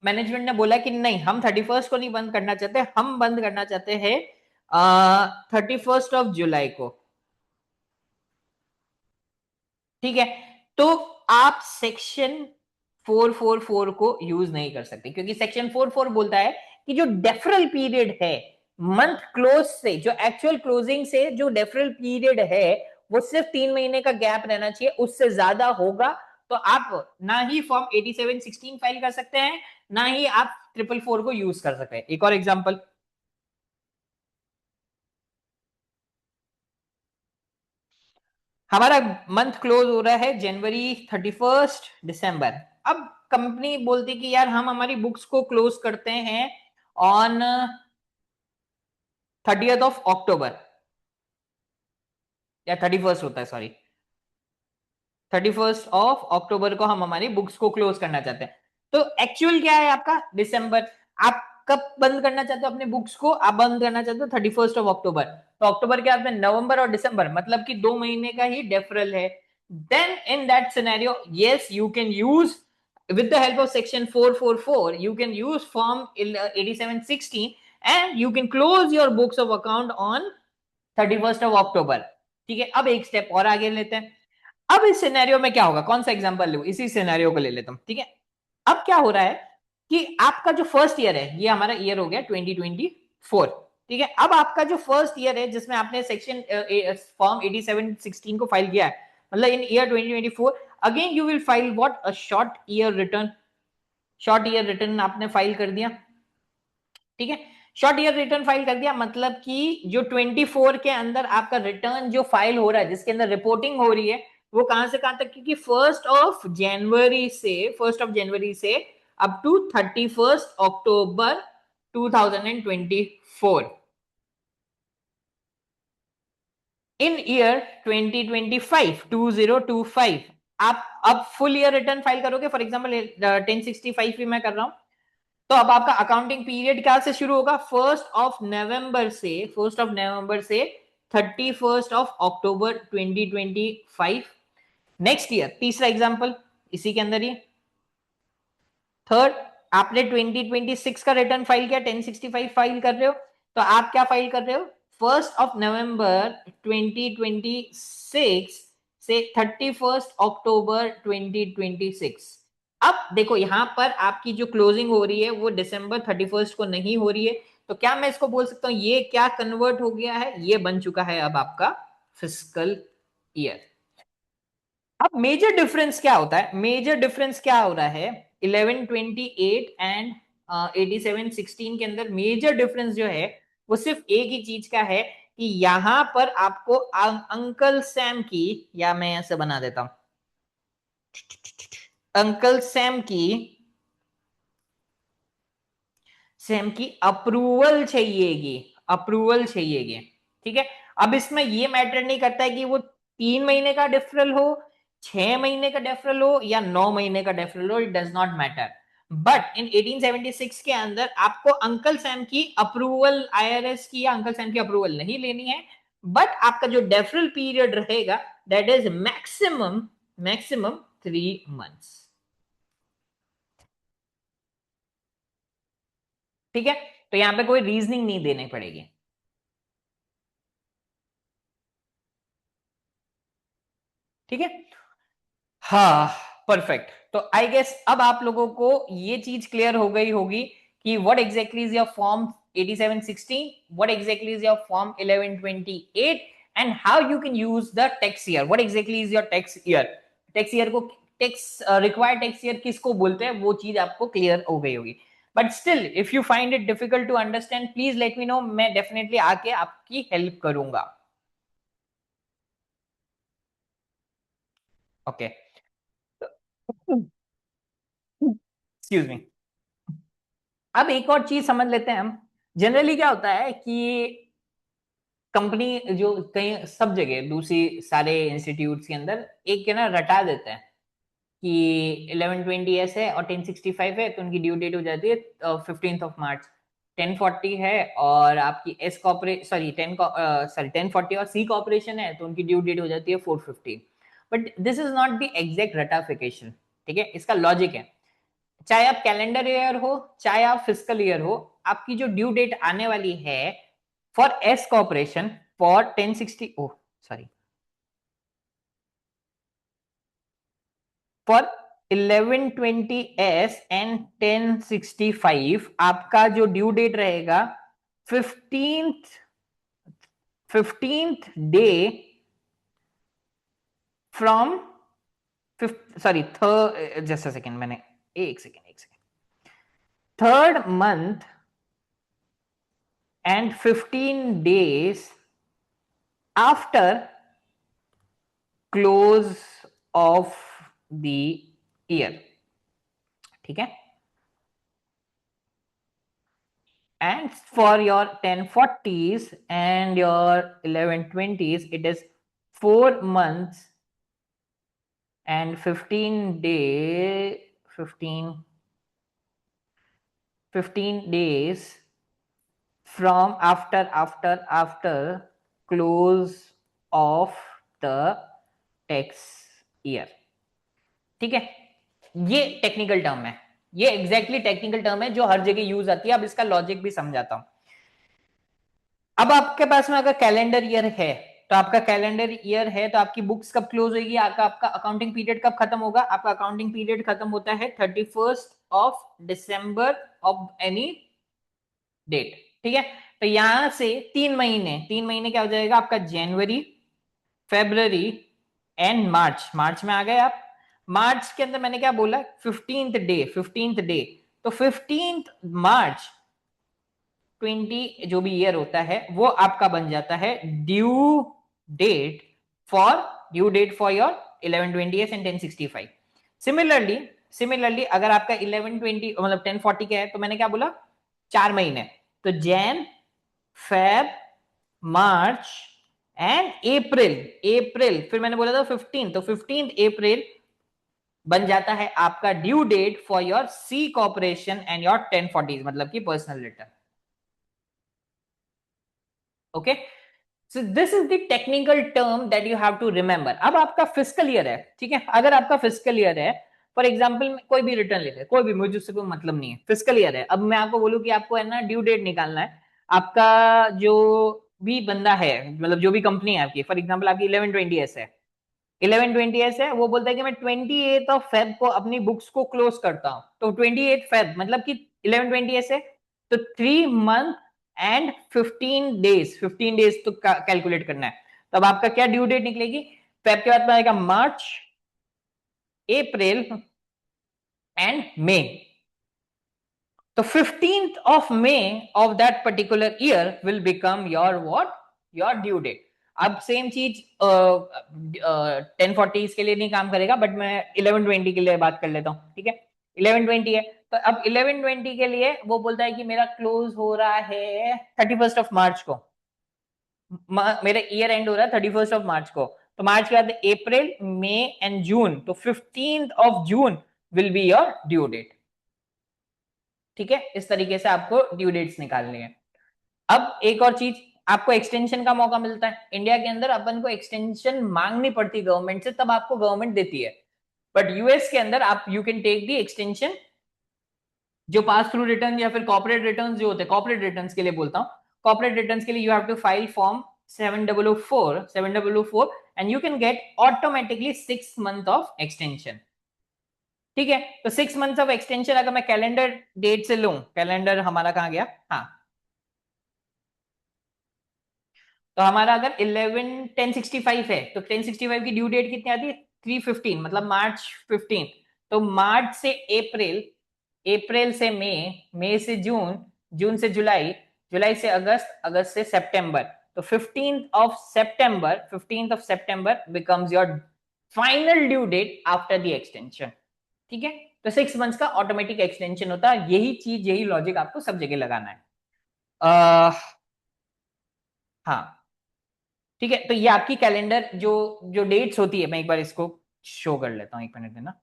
मैनेजमेंट ने बोला कि नहीं, हम 31 को नहीं बंद करना चाहते, हम बंद करना चाहते हैं 31 जुलाई को, ठीक है। तो आप सेक्शन 444 को यूज नहीं कर सकते, क्योंकि सेक्शन 44 बोलता है कि जो डेफरल पीरियड है मंथ क्लोज से, जो एक्चुअल क्लोजिंग से जो डेफरल पीरियड है वो सिर्फ 3 महीने का गैप रहना चाहिए, उससे ज्यादा होगा तो आप ना ही फॉर्म 8716 फाइल कर सकते हैं, ना ही आप 444 को यूज कर सकते हैं। एक और एग्जांपल, हमारा मंथ क्लोज हो रहा है जनवरी 31 दिसंबर। अब कंपनी बोलती कि यार हम हमारी बुक्स को क्लोज करते हैं ऑन 30 अक्टूबर, या 31 होता है, सॉरी, 31 अक्टूबर को हम हमारी बुक्स को क्लोज करना चाहते हैं। तो एक्चुअल क्या है आपका दिसंबर, आप कब बंद करना चाहते हो अपने बुक्स को? आप बंद करना चाहते हो 31 अक्टूबर, तो अक्टूबर के बाद में नवंबर और दिसंबर, मतलब कि 2 महीने का ही डिफरल है। Then in that scenario yes you can use with the help of section 444 you can use form 8716 and you can close your books of account on 31 अक्टूबर, ठीक है। अब एक स्टेप और आगे लेते हैं। अब इस सिनेरियो में क्या होगा, कौन सा एग्जांपल लूं, इसी सिनेरियो को ले लेता हूं, ठीक है। अब क्या हो रहा है कि आपका जो फर्स्ट ईयर है, ये हमारा ईयर हो गया 2024, ठीक है। अब आपका जो फर्स्ट ईयर है जिसमें आपने सेक्शन फॉर्म 8716 को फाइल किया है, मतलब in year 2024 again you will file what, a short year return आपने फाइल कर दिया, ठीक है। शॉर्ट ईयर रिटर्न फाइल कर दिया, मतलब कि जो 24 के अंदर आपका रिटर्न जो फाइल हो रहा है, जिसके अंदर रिपोर्टिंग हो रही है, वो कहां से कहां तक, क्योंकि फर्स्ट ऑफ जनवरी से up to 31 October 2024, in year 2025 आप अब फुल ईयर रिटर्न फाइल करोगे। फॉर एग्जांपल 1065 भी मैं कर रहा हूं, तो अब आपका अकाउंटिंग पीरियड क्या से शुरू होगा? 1 नवंबर से 31 अक्टूबर 2025। नेक्स्ट ईयर तीसरा एग्जांपल इसी के अंदर ही। थर्ड, आपने 2026 का रिटर्न फाइल किया, 1065 फाइल कर रहे हो, तो आप क्या फाइल कर रहे हो? 1 नवंबर 2026 से 31 अक्टूबर 2026। अब देखो यहां पर आपकी जो क्लोजिंग हो रही है वो December 31 को नहीं हो रही है, तो क्या मैं इसको बोल सकता हूं ये क्या कन्वर्ट हो गया है? ये बन चुका है अब आपका फिस्कल ईयर। अब मेजर डिफरेंस क्या होता है? मेजर डिफरेंस क्या हो रहा है 1128 एंड 8716 के अंदर? मेजर डिफरेंस जो है वो सिर्फ एक ही चीज का है कि यहां पर आपको अंकल सैम की, या मैं ऐसे बना देता हूं, अंकल सैम की अप्रूवल चाहिएगी, अप्रूवल चाहिएगी। ठीक है, अब इसमें ये मैटर नहीं करता है कि वो 3 महीने का डिफरल हो, 6 महीने का डिफरल हो, या 9 महीने का डिफरल हो, it does not matter. But in 1876 के अंदर आपको अंकल सैम की अप्रूवल, आईआरएस की या अंकल सैम की अप्रूवल नहीं लेनी है, बट आपका जो डेफरल पीरियड रहेगा दैट इज मैक्सिमम 3 मंथ्स। ठीक है, तो यहां पे कोई रीजनिंग नहीं देनी पड़ेगी। ठीक है, हाँ, परफेक्ट। तो आई गेस अब आप लोगों को ये चीज क्लियर हो गई होगी कि what exactly is your form 8716, what exactly is your form 1128, and how you can use the tax year. What exactly is your tax year, tax year को, टैक्स रिक्वायर्ड टैक्स ईयर किसको बोलते हैं, वो चीज आपको क्लियर हो गई होगी। But still if you find it difficult to understand please let me know, मैं डेफिनेटली आके आपकी हेल्प करूंगा। Okay, excuse me. अब एक और चीज समझ लेते हैं हम। जनरली क्या होता है कि कंपनी जो कहीं सब जगह दूसरी सारे इंस्टीट्यूट्स के अंदर एक ना रटा देते हैं कि 1120 है और 1065 है, तो उनकी ड्यू डेट हो जाती है 15 मार्च। 1040 है और आपकी एस कॉपरे सॉरी 1040 और सी कॉपरेशन है, तो उनकी ड्यू डेट हो जाती है 415। But this is not the exact ratification. ठीक है, इसका लॉजिक है, चाहे आप कैलेंडर ईयर हो चाहे आप फिजिकल ईयर हो, आपकी जो ड्यू डेट आने वाली है for S corporation for 1060, oh sorry, for 1120 S and 1065 आपका जो ड्यू डेट रहेगा 15th 15th day from sorry third, just a second, मैंने एक second, third month and 15 days after close of the year. ठीक है, and for your 1040s and your 1120s it is 4 months and 15 days from after close of the tax year। ठीक है, ये technical term है, ये exactly technical term है जो हर जगह यूज आती है। अब इसका लॉजिक भी समझाता हूं। अब आपके पास में अगर कैलेंडर ईयर है, तो आपका कैलेंडर ईयर है तो आपकी बुक्स कब क्लोज होगी, आपका अकाउंटिंग पीरियड कब खत्म होगा? आपका अकाउंटिंग पीरियड खत्म होता है 31 ऑफ एनी डेट। ठीक है, तो यहां से 3 महीने क्या हो जाएगा आपका? जनवरी, फेब्रवरी एंड मार्च। मार्च में आ गए आप। मार्च के अंदर मैंने क्या बोला? 15th day. तो 15 मार्च 20 जो भी ईयर होता है वो आपका बन जाता है due date for your 1120 and 1065। Similarly similarly अगर आपका 1120 मतलब 1040 का है, तो मैंने क्या बोला? 4 महीने, तो Jain, Feb, March, and April फिर मैंने बोला था 15, तो 15 अप्रैल बन जाता है आपका due date for your C corporation and your 1040 मतलब कि personal return. Okay, so this is the technical term that you have to remember. अब आपका फिस्कल ईयर है, ठीक है, अगर आपका फिस्कल ईयर है, फॉर एग्जाम्पल कोई भी रिटर्न ले ले, कोई भी, मुझे उससे कोई मतलब नहीं है, फिस्कल ईयर है, अब मैं आपको बोलूं कि आपको है ना ड्यू डेट निकालना है, आपका जो भी बंदा है, मतलब जो भी कंपनी है आपकी, फॉर एग्जाम्पल आपकी 1120s है, 1120s है, वो बोलता है कि मैं 28 को अपनी बुक्स को क्लोज करता हूँ, तो 28 मतलब कि 1120s है, तो 3 मंथ एंड 15 डेज, 15 डेज तो कैलकुलेट करना है। तब आपका क्या ड्यू डेट निकलेगी? फेब के बाद में आएगा मार्च, अप्रैल एंड मई। तो 15th of May of that particular year will become your what? Your due date. अब सेम चीज 1040 के लिए नहीं काम करेगा, बट मैं 1120 के लिए बात कर लेता हूँ, ठीक है। 1120 है, तो अब 1120 के लिए वो बोलता है कि मेरा क्लोज हो रहा है 31 मार्च को, मेरा ईयर एंड हो रहा है 31 मार्च को, तो मार्च के बाद अप्रैल, मई एंड जून, तो 15th of June will be your due date. ठीक है, इस तरीके से आपको ड्यू डेट्स निकालनी है। अब एक और चीज, आपको एक्सटेंशन का मौका मिलता है इंडिया के अंदर, अपन को एक्सटेंशन मांगनी पड़ती है गवर्नमेंट से, तब आपको गवर्नमेंट देती है, बट यूएस के अंदर आप you can take the extension, जो पास थ्रू रिटर्न या फिर कॉर्पोरेट रिटर्न जो होते हैं, कॉर्पोरेट रिटर्न के लिए बोलता हूँ, कॉर्पोरेट रिटर्न के लिए you have to file form 7004 and you can get automatically 6 month of extension. ठीक है, तो 6 मंथ्स ऑफ एक्सटेंशन अगर मैं कैलेंडर डेट से लूं, कैलेंडर हमारा कहां गया, हाँ, तो हमारा अगर 11/10/65 है, तो 10/65 की ड्यू डेट कितनी आती है? 3/15 मतलब मार्च 15। तो मार्च से अप्रैल, अप्रैल से मई, मई से जून, जून से जुलाई, जुलाई से अगस्त, अगस्त से सितंबर, तो 15th of September becomes your final due date after the extension. ठीक है, तो 6 मंथ्स का ऑटोमेटिक एक्सटेंशन होता है, यही चीज, यही लॉजिक आपको सब जगह लगाना है। हाँ, ठीक है, तो ये आपकी कैलेंडर जो जो डेट्स होती है, मैं एक बार इसको शो कर लेता हूँ, 1 मिनट देना।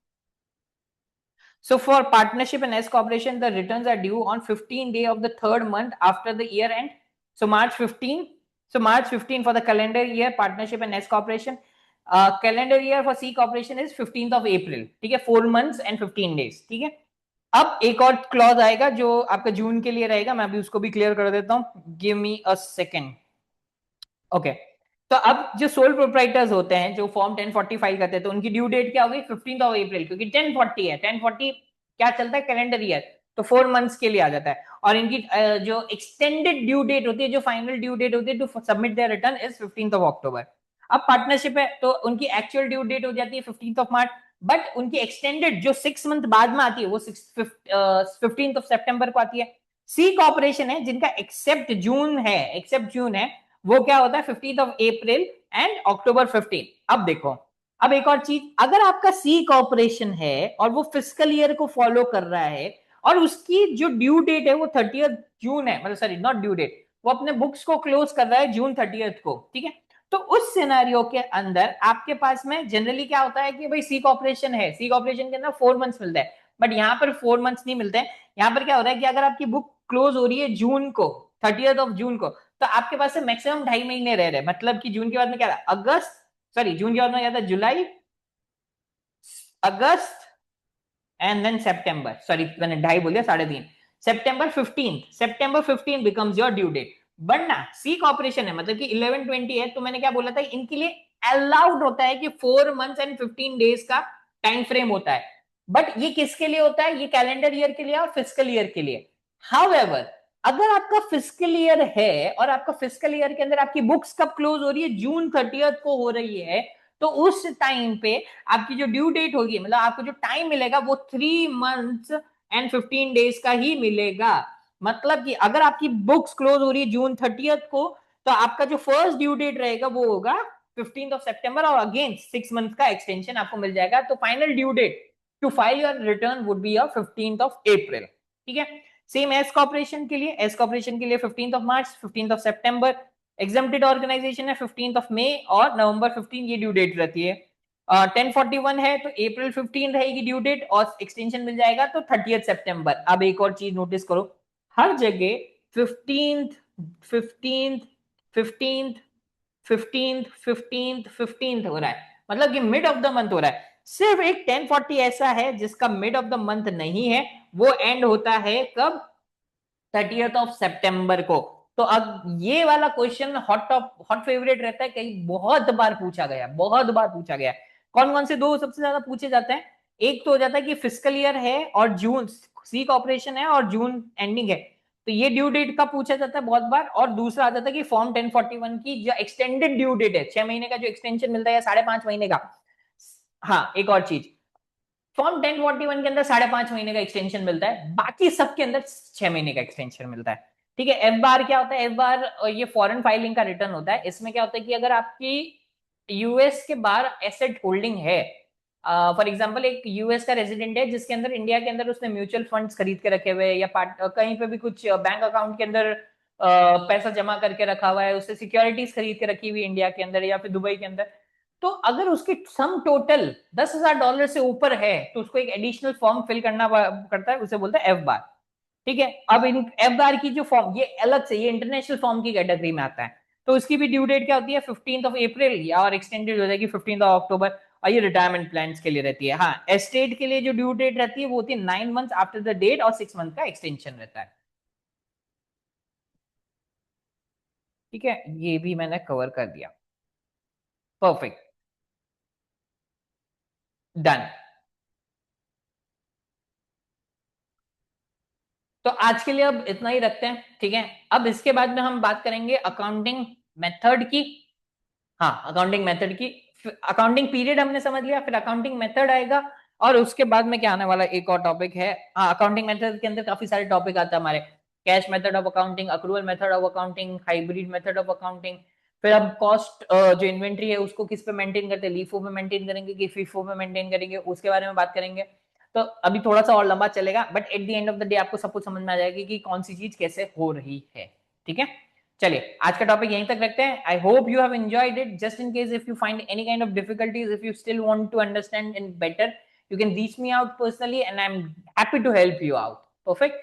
So for partnership and S corporation, the returns are due on 15th day of the third month after the year end. So March 15. So March 15 for the calendar year partnership and S corporation. Calendar year for C corporation is 15th of April. ठीक है, 4 months and 15 days. ठीक है, अब एक और clause आएगा जो आपका जून के लिए रहेगा, मैं अभी उसको भी क्लियर कर देता हूँ, give me a second. Okay, तो अब जो सोल प्रोप्राइटर्स होते हैं जो फॉर्म 1040 फाइल करते हैं, तो उनकी ड्यू डेट क्या होगी? 15th of April, क्योंकि 1040 है, 1040 क्या चलता है? कैलेंडर ईयर, तो 4 मंथ्स के लिए आ जाता है। और इनकी जो एक्सटेंडेड ड्यू डेट होती है, जो फाइनल ड्यू डेट होती है to submit their return is 15th of October। अब पार्टनरशिप है तो उनकी एक्चुअल ड्यू डेट हो जाती है 15th of March, बट उनकी एक्सटेंडेड जो 6 मंथ बाद में आती है वो 15th of September को आती है। सी कॉर्पोरेशन है जिनका एक्सेप्ट जून है, एक्सेप्ट जून है, वो क्या होता है? 15th of April and October 15। अब देखो, अब एक और चीज, अगर आपका सी कॉर्पोरेशन है और वो फिस्कल ईयर को फॉलो कर रहा है और उसकी जो ड्यू डेट है वो 30th जून है, मतलब सॉरी नॉट ड्यू डेट, वो अपने बुक्स को क्लोज कर रहा है जून 30 को, ठीक है, तो उस सिनेरियो के अंदर आपके पास में जनरली क्या होता है कि भाई सी कॉर्पोरेशन है, सी कॉर्पोरेशन के अंदर 4 मंथ्स मिलता है, बट यहाँ पर 4 मंथ्स नहीं मिलते हैं। यहाँ पर क्या हो रहा है कि अगर आपकी बुक क्लोज हो रही है जून को, 30th of June को, तो आपके पास से मैक्सिमम 2.5 महीने रह रहे, मतलब कि जून के बाद में क्या था? अगस्त, सॉरी जून के बाद में क्या था? जुलाई, अगस्त एंड देन सितंबर, सॉरी मैंने ढाई बोल दिया, 3.5। September 15 becomes your due date. बढ़ना सी कॉर्पोरेशन है, मतलब कि 1120 है, तो मैंने क्या बोला था, इनके लिए अलाउड होता है कि 4 मंथ्स एंड 15 डेज का टाइम फ्रेम होता है, बट ये किसके लिए होता है? ये कैलेंडर ईयर के लिए और फिजिकल ईयर के लिए। हाउएवर, अगर आपका फिजिकल ईयर है और आपका फिजिकल ईयर के अंदर आपकी बुक्स कब क्लोज हो रही है? जून 30 को हो रही है, तो उस टाइम पे आपकी जो ड्यू डेट होगी, मतलब आपको जो टाइम मिलेगा वो 3 मंथ्स एंड 15 डेज का ही मिलेगा। मतलब कि अगर आपकी बुक्स क्लोज हो रही है जून 30 को, तो आपका जो फर्स्ट ड्यू डेट रहेगा वो होगा 15th of September, और अगेन 6 मंथ का एक्सटेंशन आपको मिल जाएगा, तो final due date to file your return would be your 15th of April। ठीक है, सेम एस कॉर्पोरेशन के लिए, एस कॉर्पोरेशन के लिए 15th of March, 15th of September, exempted organization है 15 और नवंबर 15 ये ड्यू डेट रहती है। 1041 है तो अप्रैल 15 रहेगी ड्यू डेट, और एक्सटेंशन मिल जाएगा तो 30 सितंबर। अब एक और चीज नोटिस करो, हर जगह 15th 15th 15th 15th हो रहा है, मतलब कि मिड ऑफ द मंथ हो रहा है। सिर्फ एक 1040 ऐसा है जिसका मिड ऑफ द मंथ नहीं है, वो एंड होता है कब? 30 सितंबर को। तो अब ये वाला question hot top hot favourite रहता है, कहीं बहुत बार पूछा गया, बहुत बार पूछा गया। कौन कौन से दो सबसे ज्यादा पूछे जाते हैं? एक तो हो जाता है कि फिजिकल ईयर है और जून सी का ऑपरेशन है और जून एंडिंग है, तो ये ड्यू डेट का पूछा जाता है बहुत बार। और दूसरा आ जाता है कि फॉर्म 1041 की जो एक्सटेंडेड ड्यू डेट है, 6 महीने का जो एक्सटेंशन मिलता है या 5.5 महीने का। हाँ, एक और चीज, फॉर्म 1041 के अंदर 5.5 महीने का एक्सटेंशन मिलता है, बाकी सबके अंदर 6 महीने का एक्सटेंशन मिलता है। ठीक है। एफ बार क्या होता है? एफ बार ये फॉरेन फाइलिंग का रिटर्न होता है। इसमें क्या होता है कि अगर आपकी यूएस के बाहर एसेट होल्डिंग है, फॉर एग्जांपल एक यूएस का रेजिडेंट है जिसके अंदर इंडिया के अंदर उसने म्यूचुअल फंड्स खरीद के रखे हुए हैं, या कहीं पे भी कुछ बैंक अकाउंट के अंदर पैसा जमा करके रखा हुआ है, उससे सिक्योरिटीज खरीद के रखी हुई इंडिया के अंदर या फिर दुबई के अंदर, तो अगर उसकी सम टोटल $10,000 से ऊपर है तो उसको एक एडिशनल फॉर्म फिल करना करता है, उसे बोलता है एफ बार। ठीक है। अब इन एफ बार की जो फॉर्म, ये अलग से, ये इंटरनेशनल फॉर्म की कैटेगरी में आता है, तो इसकी भी ड्यू डेट क्या होती है? 15 अप्रैल, या और एक्सटेंडेड हो जाएगी 15 अक्टूबर। और ये रिटायरमेंट प्लान के लिए रहती है। हाँ, एस्टेट के लिए जो ड्यू डेट रहती है वो होती है 9 मंथ आफ्टर द डेट, और 6 मंथ का एक्सटेंशन रहता है। ठीक है, ये भी मैंने कवर कर दिया। Perfect, done. तो आज के लिए अब इतना ही रखते हैं, ठीक है। अब इसके बाद में हम बात करेंगे अकाउंटिंग मेथड की। हाँ, अकाउंटिंग मेथड की। अकाउंटिंग पीरियड हमने समझ लिया, फिर अकाउंटिंग मेथड आएगा, और उसके बाद में क्या आने वाला एक और टॉपिक है। हाँ, अकाउंटिंग मेथड के अंदर काफी सारे टॉपिक आते हैं हमारे। Cash method of accounting, accrual method of accounting, hybrid method of accounting. फिर अब कॉस्ट जो इन्वेंट्री है उसको किस पे मेंटेन करते हैं, लीफो में मेंटेन करेंगे कि फीफो में मेंटेन करेंगे, उसके बारे में बात करेंगे। तो अभी थोड़ा सा और लंबा चलेगा, but at the end of the day आपको सब कुछ समझ में आ जाएगी कि कौन सी चीज कैसे हो रही है। ठीक है, चलिए आज का टॉपिक यहीं तक रखते हैं। I hope you have enjoyed it. Just in case if you find any kind of difficulties, if you still want to understand in better, you can reach me out personally and I'm happy to help you out. Perfect.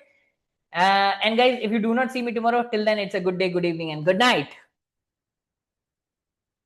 And guys, if you do not see me tomorrow, till then it's a good day, good evening and good night.